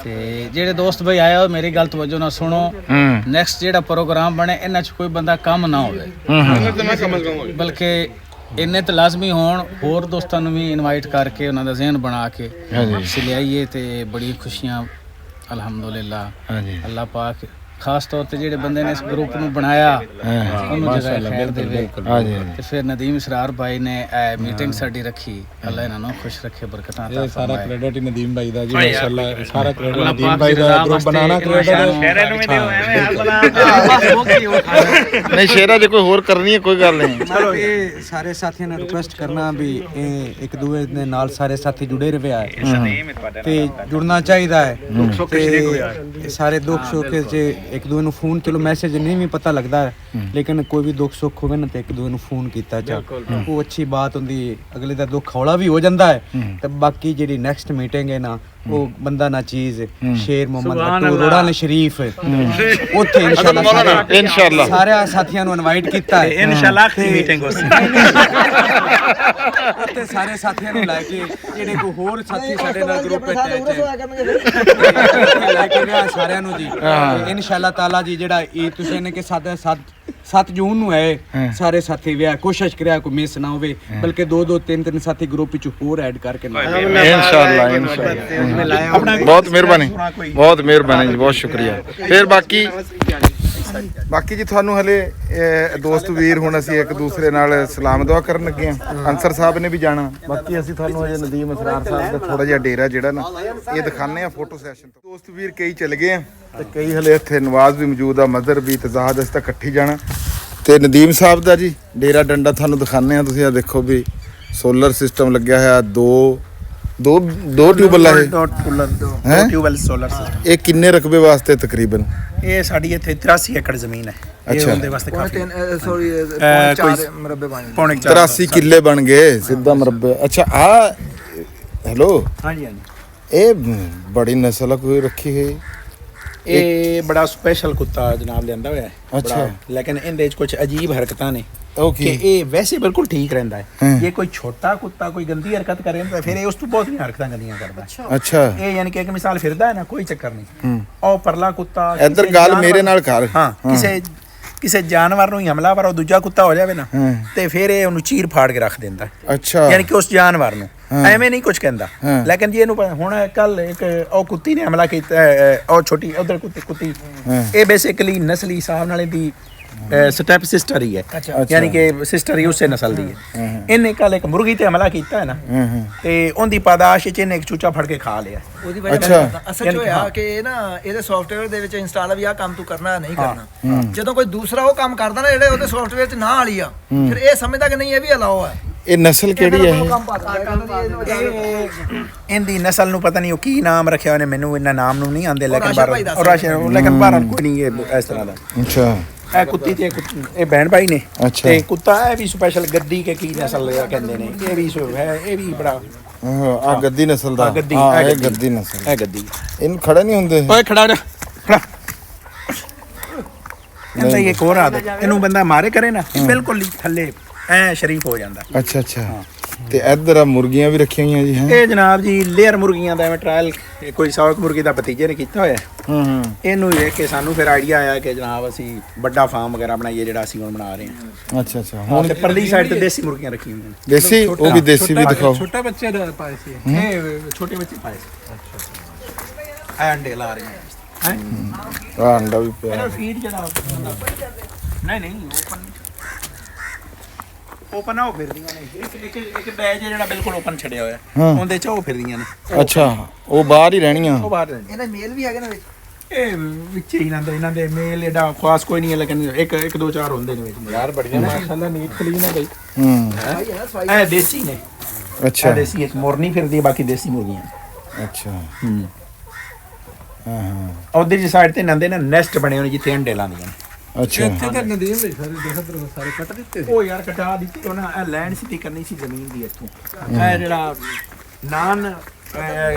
ਤੇ ਜਿਹੜੇ ਦੋਸਤ ਭਾਈ ਆਏ ਹੋ ਮੇਰੀ ਗੱਲ ਤਵੱਜੋ ਨਾਲ ਸੁਣੋ ਨੈਕਸਟ ਜਿਹੜਾ ਪ੍ਰੋਗਰਾਮ ਬਣੇ ਇਹਨਾਂ 'ਚ ਕੋਈ ਬੰਦਾ ਕਮ ਨਾ ਹੋਵੇ ਬਲਕਿ ਇੰਨੇ ਤਾਂ ਲਾਜ਼ਮੀ ਹੋਣ ਹੋਰ ਦੋਸਤਾਂ ਨੂੰ ਵੀ ਇਨਵਾਈਟ ਕਰਕੇ ਉਹਨਾਂ ਦਾ ਜ਼ਿਹਨ ਬਣਾ ਕੇ ਲਿਆਈਏ ਤੇ ਬੜੀ ਖੁਸ਼ੀਆਂ ਅਲਹਮਦੁਲਿਲਾ ਅੱਲਾਹ ਪਾਕ ਖਾਸ ਤੌਰ ਤੇ ਜਿਹੜੇ ਬੰਦੇ ਨੇ ਇਸ ਗਰੁੱਪ ਨੂੰ ਬਣਾਇਆ ਉਹਨੂੰ ਜਜ਼ਾ ਖੈਰ ਦੇਵੇ ਤੇ ਫਿਰ ਨਦੀਮ ਇਸਰਾਰ ਭਾਈ ਨੇ ਮੀਟਿੰਗ ਸਾਡੀ ਰੱਖੀ ਅੱਲਾ ਇਹਨਾਂ ਨੂੰ ਖੁਸ਼ ਰੱਖੇ ਬਰਕਤਾਂ ਅਤਾ ਫਰਮਾਏ। ਸਾਰਾ ਕ੍ਰੈਡਿਟ ਹੀ ਨਦੀਮ ਭਾਈ ਦਾ ਜੀ ਮਾਸ਼ਾਅੱਲਾ ਸਾਰਾ ਕ੍ਰੈਡਿਟ ਨਦੀਮ ਭਾਈ ਦਾ ਗਰੁੱਪ ਬਣਾਉਣਾ ਕ੍ਰੈਡਿਟ ਸ਼ੇਰੇ ਨੂੰ ਵੀ ਦਿਓ ਐਵੇਂ ਆਪਣਾ ਨਹੀਂ ਸ਼ੇਰਾ ਜੇ ਕੋਈ ਹੋਰ ਕਰਨੀ ਹੈ ਕੋਈ ਗੱਲ ਨਹੀਂ। ਚਲੋ ਇਹ ਸਾਰੇ ਸਾਥੀਆਂ ਨੂੰ ਰਿਕੁਐਸਟ ਕਰਨਾ ਵੀ ਇਹ ਇੱਕ ਦੂਏ ਦੇ ਨਾਲ ਸਾਰੇ ਸਾਥੀ ਜੁੜੇ ਰਹੇ ਆ ਤੇ ਜੁੜਨਾ ਚਾਹੀਦਾ ਹੈ ਤੇ ਸਾਰੇ ਦੁੱਖ ਸੁੱਖ ਚ ਇੱਕ ਦੂਏ ਨੂੰ ਫੋਨ ਚਲੋ ਮੈਸੇਜ ਨਹੀਂ ਵੀ ਪਤਾ ਲੱਗਦਾ ਲੇਕਿਨ ਕੋਈ ਵੀ ਦੁੱਖ ਸੁੱਖ ਹੋਵੇ ਨਾ ਤੇ ਇੱਕ ਦੂਏ ਨੂੰ ਫੋਨ ਕੀਤਾ ਜਾ ਉਹ ਅੱਛੀ ਬਾਤ ਹੁੰਦੀ ਹੈ ਅਗਲੇ ਦਾ ਦੁੱਖ ਹੌਲਾ ਵੀ ਹੋ ਜਾਂਦਾ ਹੈ ਤੇ ਬਾਕੀ ਜਿਹੜੀ ਨੈਕਸਟ ਮੀਟਿੰਗ ਹੈ ਨਾ ਉਹ ਬੰਦਾ ਨਾ ਚੀਜ਼ ਸ਼ੇਰ ਮੁਹੰਮਦ ਬੱਟੂ ਰੋੜਾ ਨੇ ਸ਼ਰੀਫ ਉੱਥੇ ਇਨਸ਼ਾਅੱਲਾ ਸਾਰੇ ਸਾਥੀਆਂ ਨੂੰ ਇਨਵਾਈਟ ਕੀਤਾ ਹੈ ਇਨਸ਼ਾਅੱਲਾ ਆਖਰੀ ਮੀਟਿੰਗ ਹੋ ਸੀ ਤੇ ਸਾਰੇ ਸਾਥੀਆਂ ਨੂੰ ਲੈ ਕੇ ਜਿਹੜੇ ਕੋਈ ਹੋਰ ਸਾਥੀ ਸਾਡੇ ਨਾਲ ਗਰੁੱਪ ਵਿੱਚ ਲੈ ਕੇ ਗਿਆ ਸਾਰਿਆਂ ਨੂੰ ਜੀ ਇਨਸ਼ਾਅੱਲਾ ਤਾਲਾ ਜੀ ਜਿਹੜਾ ਇਹ ਤੁਸੀਂ ਨੇ ਕਿ 7 ਜੂਨ ਨੂੰ ਹੈ ਸਾਰੇ ਸਾਥੀ ਵਿਆਹ ਕੋਸ਼ਿਸ਼ ਕਰਿਆ ਕੋਈ ਮਿਸ ਨਾ ਹੋਵੇ ਬਲਕਿ 2-2 3-3 ਸਾਥੀ ਗਰੁੱਪ ਵਿੱਚ ਹੋਰ ਐਡ ਕਰਕੇ ਇਨਸ਼ਾਅੱਲਾ ਬਹੁਤ ਮਿਹਰਬਾਨੀ ਜੀ ਬਹੁਤ ਸ਼ੁਕਰੀਆ। ਫਿਰ ਬਾਕੀ ਜੀ ਤੁਹਾਨੂੰ ਹਲੇ ਦੋਸਤ ਵੀਰ ਹੁਣ ਅਸੀਂ ਇੱਕ ਦੂਸਰੇ ਨਾਲ ਸਲਾਮ ਦੁਆ ਕਰਨ ਲੱਗੇ ਹਾਂ। ਅੰਸਰ ਸਾਹਿਬ ਨੇ ਵੀ ਜਾਣਾ ਬਾਕੀ ਅਸੀਂ ਤੁਹਾਨੂੰ ਅਜੇ ਨਦੀਮ ਅਸਰਾਰ ਸਾਹਿਬ ਦਾ ਥੋੜਾ ਜਿਹਾ ਡੇਰਾ ਜਿਹੜਾ ਨਾ ਇਹ ਦਿਖਾਣੇ ਆ ਫੋਟੋ ਸੈਸ਼ਨ ਤੋਂ। ਦੋਸਤ ਵੀਰ ਕਈ ਚਲੇ ਗਏ ਆ ਤੇ ਕਈ ਹਲੇ ਇੱਥੇ ਨਵਾਜ਼ ਵੀ ਮੌਜੂਦ ਆ ਮਜ਼ਰ ਵੀ ਤਜ਼ਾਹਦ ਅਸੀਂ ਤਾਂ ਇਕੱਠੀ ਜਾਣਾ ਤੇ ਨਦੀਮ ਸਾਹਿਬ ਦਾ ਜੀ ਡੇਰਾ ਡੰਡਾ ਤੁਹਾਨੂੰ ਦਿਖਾਣੇ ਆ। ਤੁਸੀਂ ਆ ਦੇਖੋ ਵੀ ਸੋਲਰ ਸਿਸਟਮ ਲੱਗਿਆ ਹੋਇਆ ਦੋ ਟਿਊਬਲ ਹੈ ਟਿਊਬਲ ਸੋਲਰ ਸਿਸਟਮ। ਇਹ ਕਿੰਨੇ ਰਕਬੇ ਵਾਸਤੇ ਤਕਰੀਬਨ? ਇਹ ਸਾਡੀ ਇੱਥੇ 83 ਏਕੜ ਜ਼ਮੀਨ ਹੈ। ਅੱਛਾ ਉਹਦੇ ਵਾਸਤੇ ਕਾਫੀ ਸੌਰੀ 4 ਮਰਬੇ ਬਣ ਗਏ 83 ਕਿੱਲੇ ਬਣ ਗਏ ਸਿੱਧਾ ਮਰਬੇ। ਅੱਛਾ ਆ ਹੈਲੋ ਹਾਂਜੀ ਇਹ ਬੜੀ ਨਸਲ ਕੋਈ ਰੱਖੀ ਹੈ ਇਹ ਬੜਾ ਸਪੈਸ਼ਲ ਕੁੱਤਾ ਜਨਾਬ ਲਿਆਂਦਾ ਹੋਇਆ ਹੈ ਅੱਛਾ। ਬੜਾ, ਲੇਕਿਨ ਇਹਦੇ 'ਚ ਕੁਝ ਅਜੀਬ ਹਰਕਤਾਂ ਨੇ ਓਕੇ ਕਿ ਇਹ ਵੈਸੇ ਬਿਲਕੁਲ ਠੀਕ ਰਹਿੰਦਾ ਹੈ। ਜੇ ਕੋਈ ਛੋਟਾ ਕੁੱਤਾ ਕੋਈ ਗੰਦੀ ਹਰਕਤ ਕਰੇ ਤਾਂ ਫਿਰ ਇਹ ਉਸ ਤੋਂ ਬਹੁਤ ਹਰਕਤਾਂ ਗੰਦੀਆਂ ਕਰਦਾ ਹੈ। ਅੱਛਾ ਇਹ ਯਾਨੀ ਕਿ ਇੱਕ ਮਿਸਾਲ ਫਿਰਦਾ ਹੈ ਨਾ, ਕੋਈ ਚੱਕਰ ਨਹੀਂ। ਉਹ ਪਰਲਾ ਕੁੱਤਾ ਇੱਧਰ ਕਿਸੇ ਗੱਲ ਜਾਨਵਰ- ਮੇਰੇ ਨਾਲ ਕਰ ਹਾਂ ਕਿਸੇ ਜਾਨਵਰ ਨੂੰ ਹੀ ਹਮਲਾਵਰ ਉਹ ਦੂਜਾ ਕੁੱਤਾ ਹੋ ਜਾਵੇ ਨਾ ਤੇ ਫਿਰ ਇਹ ਉਹਨੂੰ ਚੀਰ ਫਾੜ ਕੇ ਰੱਖ ਦਿੰਦਾ ਹੈ। ਅੱਛਾ ਯਾਨੀ ਕਿ ਉਸ ਜਾਨਵਰ ਨੂੰ ਐਵੇਂ ਨਹੀਂ ਕੁਝ ਕਹਿੰਦਾ। ਲੇਕਿਨ ਜੀ ਇਹਨੂੰ ਹੁਣ ਕੱਲ ਇੱਕ ਉਹ ਕੁੱਤੀ ਨੇ ਹਮਲਾ ਕੀਤਾ, ਉਹ ਛੋਟੀ ਉਧਰ ਕੁੱਤੀ ਇਹ ਬੇਸਿਕਲੀ ਨਸਲੀ ਹਿਸਾਬ ਨਾਲ ਇਹਦੀ ਸਟੈਪ ਸਿਸਟਰ ਹੀ ਹੈ, ਯਾਨੀ ਕਿ ਸਿਸਟਰ ਹੀ ਉਸੇ ਨਸਲ ਦੀ ਹੈ। ਇਹਨੇ ਕੱਲ ਇੱਕ ਮੁਰਗੀ ਤੇ ਹਮਲਾ ਕੀਤਾ ਹੈ ਨਾ ਤੇ ਉਹਦੀ ਪਾਦਾਸ਼ ਚ ਇਹਨੇ ਇੱਕ ਚੂਚਾ ਫੜ ਕੇ ਖਾ ਲਿਆ। ਉਹਦੀ ਵਜ੍ਹਾ ਅਸਲ ਚ ਹੋਇਆ ਕਿ ਇਹ ਨਾ ਇਹਦੇ ਸੌਫਟਵੇਅਰ ਦੇ ਵਿੱਚ ਇੰਸਟਾਲ ਆ ਵੀ ਆਹ ਕੰਮ ਤੂੰ ਕਰਨਾ ਨਹੀਂ ਕਰਨਾ। ਜਦੋਂ ਕੋਈ ਦੂਸਰਾ ਉਹ ਕੰਮ ਕਰਦਾ ਨਾ ਜਿਹੜੇ ਉਹਦੇ ਸੌਫਟਵੇਅਰ ਚ ਨਾ ਵਾਲੀ ਆ, ਫਿਰ ਇਹ ਸਮਝਦਾ ਕਿ ਨਹੀਂ ਇਹ ਵੀ ਅਲਾਓ ਹੈ। ਇਹ ਨਸਲ ਕਿਹੜੀ ਹੈ ਇਹਦੀ ਨਸਲ ਨੂੰ ਪਤਾ ਨਹੀਂ ਉਹ ਕੀ ਨਾਮ ਰੱਖਿਆ ਉਹਨੇ, ਮੈਨੂੰ ਇਹਨਾਂ ਨਾਮ ਨੂੰ ਨਹੀਂ ਆਉਂਦੇ, ਲੇਕਿਨ ਬਾਹਰ ਕੋਈ ਨਹੀਂ ਇਹ ਇਸ ਤਰ੍ਹਾਂ ਦਾ। ਅੱਛਾ ਇਹ ਕੁੱਤੀ ਤੇ ਇਹ ਬਹਿਣ ਭਾਈ ਨੇ ਤੇ ਕੁੱਤਾ ਇਹ ਵੀ ਸਪੈਸ਼ਲ ਗੱਦੀ ਕੇ ਕੀ ਨਸਲ ਕਹਿੰਦੇ ਨੇ, ਇਹ ਵੀ ਹੈ, ਇਹ ਵੀ ਬੜਾ ਆ ਗੱਦੀ ਨਸਲ ਦਾ। ਗੱਦੀ ਇਹ ਗੱਦੀ ਨਸਲ, ਇਹ ਗੱਦੀ। ਇਹਨੂੰ ਖੜਾ ਨਹੀਂ ਹੁੰਦੇ। ਓਏ ਖੜਾ ਹੋ ਜਾ, ਖੜਾ। ਇਹਦਾ ਇੱਕ ਹੋਰ ਆਦਤ, ਇਹਨੂੰ ਬੰਦਾ ਮਾਰੇ ਕਰੇ ਨਾ ਬਿਲਕੁਲ ਹੀ ਥੱਲੇ ਐ ਸ਼ਰੀਫ ਹੋ ਜਾਂਦਾ। ਅੱਛਾ ਅੱਛਾ। ਤੇ ਇੱਧਰ ਆ ਮੁਰਗੀਆਂ ਵੀ ਰੱਖੀਆਂ ਹੋਈਆਂ ਜੀ ਹੈ। ਇਹ ਜਨਾਬ ਜੀ ਲੇਅਰ ਮੁਰਗੀਆਂ ਦਾ ਐਵੇਂ ਟ੍ਰਾਇਲ ਕੋਈ ਸੌਕ ਮੁਰਗੀ ਦਾ ਭਤੀਜੇ ਨੇ ਕੀਤਾ ਹੋਇਆ। ਇਹਨੂੰ ਵੇਖ ਕੇ ਸਾਨੂੰ ਫਿਰ ਆਈਡੀਆ ਆਇਆ ਕਿ ਜਨਾਬ ਅਸੀਂ ਵੱਡਾ ਫਾਰਮ ਵਗੈਰਾ ਬਣਾਈਏ ਜਿਹੜਾ ਅਸੀਂ ਹੁਣ ਬਣਾ ਰਹੇ ਹਾਂ। ਅੱਛਾ ਅੱਛਾ। ਹੁਣ ਤੇ ਪਰਲੀ ਸਾਈਡ ਤੇ ਦੇਸੀ ਮੁਰਗੀਆਂ ਰੱਖੀਆਂ ਹੋਈਆਂ ਨੇ। ਦੇਸੀ ਉਹ ਵੀ ਦੇਸੀ ਵੀ ਦਿਖਾਓ। ਛੋਟੇ ਬੱਚੇ ਦਾ ਪਾਏ ਸੀ ਇਹ ਛੋਟੇ ਬੱਚੇ ਪਾਏ ਸੀ। ਅੱਛਾ ਅੰਡੇ ਲਾ ਰਹੇ ਹੈ। ਆ ਅੰਡਾ ਵੀ ਪਿਆ। ਇਹਦਾ ਫੀਡ ਜਿਹੜਾ ਨਹੀਂ ਓਪਨ ਹੋ ਫਿਰਦੀਆਂ ਨੇ। ਇੱਕ ਬੈਜ ਜਿਹੜਾ ਬਿਲਕੁਲ ਓਪਨ ਛੱਡਿਆ ਹੋਇਆ ਉਹਦੇ ਚ ਉਹ ਫਿਰਦੀਆਂ ਨੇ। ਅੱਛਾ ਉਹ ਬਾਹਰ ਹੀ ਰਹਿਣੀਆਂ। ਉਹ ਬਾਹਰ ਰਹਿੰਦੀਆਂ। ਇਹਦਾ ਮੇਲ ਵੀ ਹੈਗੇ ਨਾ ਵਿੱਚ, ਇਹ ਵਿੱਚ ਹੀ ਇਹਨਾਂ ਦੇ ਮੇਲ ਏਡਾ ਖਾਸ ਕੋਈ ਨਹੀਂ ਹੈ, ਲੇਕਿਨ ਇੱਕ ਦੋ ਚਾਰ ਹੁੰਦੇ ਨੇ ਵਿੱਚ। ਯਾਰ ਬੜੀਆਂ ਮਾਸ਼ਾਅੱਲਾ ਨੀਟ ਕਲੀਨ ਹੈ ਬਈ। ਇਹ ਦੇਸੀ ਨੇ। ਅੱਛਾ ਦੇਸੀ ਇੱਕ ਮੋਰਨੀ ਫਿਰਦੀ ਹੈ, ਬਾਕੀ ਦੇਸੀ ਮੁਰਗੀਆਂ। ਅੱਛਾ ਉਧਰ ਦੀ ਸਾਈਡ ਤੇ ਨੰਦੇ ਨੇ ਨੈਸਟ ਬਣੇ ਹੋਣੇ ਜਿੱਥੇ ਅੰਡੇ ਲਾਉਂਦੀਆਂ ਨੇ। ਅੱਛਾ ਇੱਥੇ ਤਾਂ ਨਦੀਮ ਬਈ ਸਾਰੇ ਕੱਟ ਦਿੱਤੇ ਸੀ। ਉਹ ਯਾਰ ਕਟਾ ਦਿੱਤੀ ਉਹਨਾਂ, ਇਹ ਲੈਂਡ ਸਿੱਧੀ ਕਰਨੀ ਸੀ ਜ਼ਮੀਨ ਦੀ ਇੱਥੋਂ। ਇਹ ਜਿਹੜਾ ਨਾਨ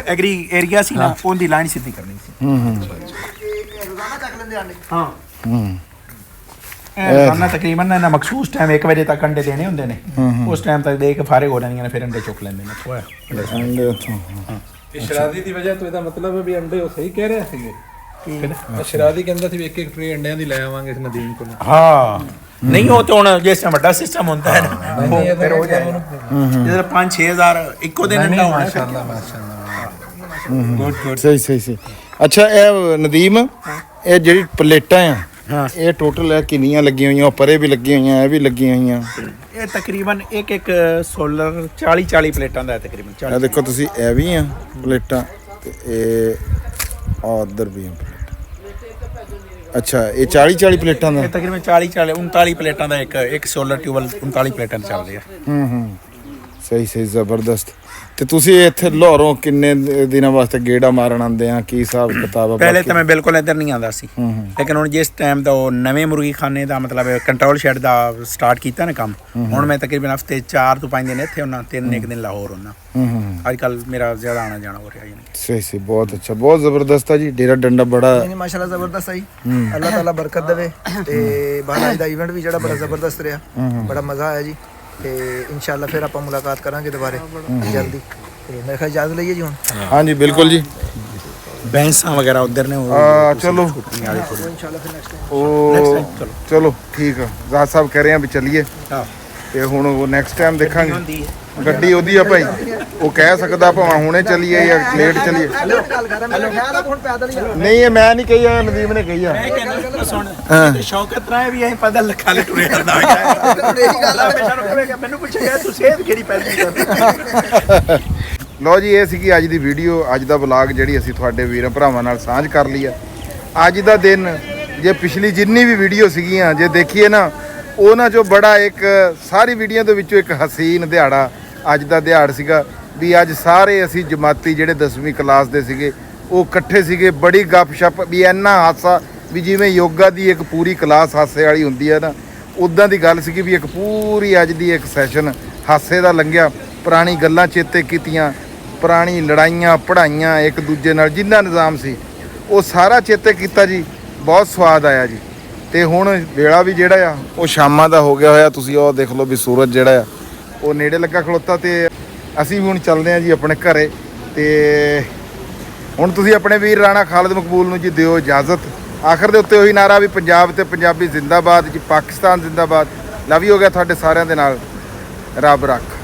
ਐਗਰੀ ਏਰੀਆ ਸੀ ਨਾ, ਉਹਦੀ ਲਾਈਨ ਸਿੱਧੀ ਕਰਨੀ ਸੀ। ਰੋਜ਼ਾਨਾ ਚੱਕ ਲੈਂਦੇ ਆਂਡੇ। ਹਾਂ ਰੋਜ਼ਾਨਾ ਤਕਰੀਬਨ ਇਹਨਾਂ ਮਖਸੂਸ ਟਾਈਮ 1 ਵਜੇ ਤੱਕ ਅੰਡੇ ਦੇਣੇ ਹੁੰਦੇ ਨੇ। ਉਸ ਟਾਈਮ ਤੱਕ ਦੇ ਕੇ ਫਾਰਿਗ ਹੋ ਜਾਂਦੀਆਂ ਨੇ, ਫਿਰ ਅੰਡੇ ਚੁੱਕ ਲੈਂਦੇ ਨੇ। ਅੰਡੇ ਉੱਥੋਂ ਇਹ ਸ਼ਰਾਦੀ ਦੀ ਵਜ੍ਹਾ ਤੋਂ ਇਹਦਾ ਮਤਲਬ ਹੈ ਵੀ ਅੰਡੇ ਉਹ ਸਹੀ ਕਹਿ ਰਹੇ ਸੀਗੇ। ਸ਼ਰਾਦੀ ਕਹਿੰਦਾ ਸੀ ਵੀ ਇੱਕ ਇੱਕ ਟਰੇ ਅੰਡਿਆਂ ਦੀ ਲੈ ਆਵਾਂਗੇ ਇਸ ਨਦੀਮ ਕੋਲ। ਹਾਂ ਨਹੀਂ ਉਹ ਤਾਂ ਹੁਣ ਜਿਸ ਤਰ੍ਹਾਂ ਵੱਡਾ ਸਿਸਟਮ ਹੁੰਦਾ ਹੈ ਨਾ, ਫਿਰ ਹੋ ਜਾਏਗਾ। ਜਦੋਂ 5-6,000 ਇੱਕੋ ਦਿਨ ਅੰਡਾ ਹੋਣਾ। ਮਾਸ਼ਾਅੱਲਾ ਮਾਸ਼ਾਅੱਲਾ ਗੁੱਡ ਸਹੀ। ਅੱਛਾ ਇਹ ਨਦੀਮ ਇਹ ਜਿਹੜੀ ਪਲੇਟਾਂ ਆ ਇਹ ਟੋਟਲ ਹੈ ਕਿੰਨੀਆਂ ਲੱਗੀਆਂ ਹੋਈਆਂ? ਪਰੇ ਵੀ ਲੱਗੀਆਂ ਹੋਈਆਂ, ਇਹ ਵੀ ਲੱਗੀਆਂ ਹੋਈਆਂ। ਇਹ ਤਕਰੀਬਨ ਇੱਕ ਸੋਲਰ 40 ਪਲੇਟਾਂ ਦਾ ਹੈ ਤਕਰੀਬਨ। ਇਹ ਦੇਖੋ ਤੁਸੀਂ, ਇਹ ਵੀ ਆ ਪਲੇਟਾਂ ਤੇ ਇਹ ਉਧਰ ਵੀ ਆ ਪਲੇਟਾਂ। ਅੱਛਾ ਇਹ 40 ਪਲੇਟਾਂ ਦਾ? ਇਹ ਤਕਰੀਬਨ 39 ਪਲੇਟਾਂ ਦਾ ਇੱਕ ਸੋਲਰ ਟਿਊਬਲ 39 ਪਲੇਟਾਂ ਚੱਲ ਰਿਹਾ। ਸਹੀ ਜ਼ਬਰਦਸਤ। ਤੇ ਤੁਸੀਂ ਇੱਥੇ ਲਾਹੌਰੋਂ ਕਿੰਨੇ ਦਿਨਾਂ ਵਾਸਤੇ ਗੇੜਾ ਮਾਰਨ ਆਉਂਦੇ ਆ? ਕੀ ਹਿਸਾਬ ਕਿਤਾਬ ਆ? ਪਹਿਲੇ ਤਾਂ ਮੈਂ ਬਿਲਕੁਲ ਇੱਧਰ ਨਹੀਂ ਆਉਂਦਾ ਸੀ, ਲੇਕਿਨ ਹੁਣ ਜਿਸ ਟਾਈਮ ਦਾ ਉਹ ਨਵੇਂ ਮੁਰਗੀ ਖਾਨੇ ਦਾ ਮਤਲਬ ਕੰਟਰੋਲ ਸ਼ੈਡ ਦਾ ਸਟਾਰਟ ਕੀਤਾ ਨਾ ਕੰਮ, ਹੁਣ ਮੈਂ ਤਕਰੀਬਨ ਹਫਤੇ 4 ਤੋਂ 5 ਦਿਨ ਇੱਥੇ ਹੁੰਨਾ, 3 ਦਿਨ ਲਾਹੌਰ ਹੁੰਨਾ। ਅੱਜ ਕੱਲ ਮੇਰਾ ਜ਼ਿਆਦਾ ਆਣਾ ਜਾਣਾ ਹੋ ਰਿਹਾ ਜੀ। ਸਹੀ ਬਹੁਤ ਅੱਛਾ, ਬਹੁਤ ਜ਼ਬਰਦਸਤ ਆ ਜੀ। ਡੇਰਾ ਡੰਡਾ ਬੜਾ ਮਾਸ਼ਾਅੱਲਾ ਜ਼ਬਰਦਸਤ ਹੈ। ਅੱਲਾਹ ਤਾਲਾ ਬਰਕਤ ਦੇਵੇ। ਤੇ ਬਾਹਰ ਦਾ ਇਵੈਂਟ ਵੀ ਜਿਹੜਾ ਬੜਾ ਜ਼ਬਰਦਸਤ ਰਿਹਾ, ਬੜਾ ਮਜ਼ਾ ਆਇਆ ਜੀ। ਤੇ ਇਨਸ਼ਾਅੱਲਾ ਫਿਰ ਆਪਾਂ ਮੁਲਾਕਾਤ ਕਰਾਂਗੇ ਦੁਬਾਰੇ ਜਲਦੀ। ਤੇ ਮੇਰੇ ਖਿਆਲ ਇਜਾਜ਼ਤ ਲਈਏ ਜੀ ਹੁਣ। ਹਾਂਜੀ ਬਿਲਕੁਲ ਜੀ। ਬੈਂਸਾਂ ਵਗੈਰਾ ਉਧਰ ਨੇ ਚਲੋ ਇਨਸ਼ਾਅੱਲਾ ਫਿਰ ਨੈਕਸਟ ਟਾਈਮ ਚਲੋ ਠੀਕ ਆ। ਜ਼ਾਦ ਸਾਹਿਬ ਕਹਿ ਰਹੇ ਆ ਵੀ ਚੱਲੀਏ ਤੇ ਹੁਣ ਉਹ ਨੈਕਸਟ ਟਾਈਮ ਦੇਖਾਂਗੇ। ਗੱਡੀ ਉਹਦੀ ਆ ਭਾਈ, ਉਹ ਕਹਿ ਸਕਦਾ ਭਾਵੇਂ ਹੁਣੇ ਚੱਲੀਏ ਜਾਂ ਲੇਟ ਚੱਲੀਏ। ਨਹੀਂ ਇਹ ਮੈਂ ਨਹੀਂ ਕਹੀ ਆ, ਨਦੀਮ ਨੇ ਕਹੀ ਆ। ਸ਼ੌਕਤ ਰਾਏ ਵੀ ਐ ਪਤਾ ਲੱਖਾਂ ਲੈ ਟੁਰੇ ਜਾਂਦਾ ਮੈਨੂੰ ਪੁੱਛਿਆ ਤੂੰ ਸਿਹਤ ਕਿਹੜੀ ਪੈਦੀ ਕਰਦਾ। ਲਓ ਜੀ ਇਹ ਸੀਗੀ ਅੱਜ ਦੀ ਵੀਡੀਓ, ਅੱਜ ਦਾ ਵਲੌਗ ਜਿਹੜੀ ਅਸੀਂ ਤੁਹਾਡੇ ਵੀਰਾਂ ਭਰਾਵਾਂ ਨਾਲ ਸਾਂਝ ਕਰ ਲਈ ਆ। ਅੱਜ ਦਾ ਦਿਨ ਜੇ ਪਿਛਲੀ ਜਿੰਨੀ ਵੀ ਵੀਡੀਓ ਸੀਗੀਆਂ ਜੇ ਦੇਖੀਏ ਨਾ, ਉਹਨਾਂ 'ਚੋਂ ਬੜਾ ਇੱਕ ਸਾਰੀ ਵੀਡੀਓ ਦੇ ਵਿੱਚੋਂ ਇੱਕ ਹਸੀਨ ਦਿਹਾੜਾ ਅੱਜ ਦਾ ਦਿਹਾੜ ਸੀਗਾ। ਵੀ ਅੱਜ ਸਾਰੇ ਅਸੀਂ ਜਮਾਤੀ ਜਿਹੜੇ 10ਵੀਂ ਕਲਾਸ ਦੇ ਸੀਗੇ ਉਹ ਇਕੱਠੇ ਸੀਗੇ। ਬੜੀ ਗੱਪਸ਼ਪ ਵੀ ਇੰਨਾ ਹਾਸਾ ਵੀ ਜਿਵੇਂ ਯੋਗਾ ਦੀ ਇੱਕ ਪੂਰੀ ਕਲਾਸ ਹਾਸੇ ਵਾਲੀ ਹੁੰਦੀ ਹੈ ਨਾ, ਉੱਦਾਂ ਦੀ ਗੱਲ ਸੀਗੀ ਵੀ ਇੱਕ ਪੂਰੀ ਅੱਜ ਦੀ ਇੱਕ ਸੈਸ਼ਨ ਹਾਸੇ ਦਾ ਲੰਘਿਆ। ਪੁਰਾਣੀ ਗੱਲਾਂ ਚੇਤੇ ਕੀਤੀਆਂ, ਪੁਰਾਣੀ ਲੜਾਈਆਂ ਪੜ੍ਹਾਈਆਂ ਇੱਕ ਦੂਜੇ ਨਾਲ ਜਿੰਨਾ ਨਿਜ਼ਾਮ ਸੀ ਉਹ ਸਾਰਾ ਚੇਤੇ ਕੀਤਾ ਜੀ। ਬਹੁਤ ਸਵਾਦ ਆਇਆ ਜੀ। ਤੇ ਹੁਣ ਵੇਲਾ ਵੀ ਜਿਹੜਾ ਆ ਉਹ ਸ਼ਾਮਾਂ ਦਾ ਹੋ ਗਿਆ ਹੋਇਆ। ਤੁਸੀਂ ਉਹ ਦੇਖ ਲਓ ਵੀ ਸੂਰਜ ਜਿਹੜਾ ਆ ਉਹ ਨੇੜੇ ਲੱਗਾ ਖਲੋਤਾ ਤੇ ਅਸੀਂ ਵੀ ਹੁਣ ਚੱਲਦੇ ਹਾਂ ਜੀ ਆਪਣੇ ਘਰੇ। ਤੇ ਹੁਣ ਤੁਸੀਂ ਆਪਣੇ ਵੀਰ ਰਾਣਾ ਖਾਲਿਦ ਮਕਬੂਲ ਨੂੰ ਜੀ ਦਿਓ ਇਜਾਜ਼ਤ। ਆਖਰ ਦੇ ਉੱਤੇ ਉਹੀ ਨਾਰਾ ਵੀ ਪੰਜਾਬ ਤੇ ਪੰਜਾਬੀ ਜ਼ਿੰਦਾਬਾਦ ਜੀ, ਪਾਕਿਸਤਾਨ ਜ਼ਿੰਦਾਬਾਦ। ਲਵ ਯੂ ਹੋ ਗਿਆ ਤੁਹਾਡੇ ਸਾਰਿਆਂ ਦੇ ਨਾਲ। ਰੱਬ ਰੱਖ।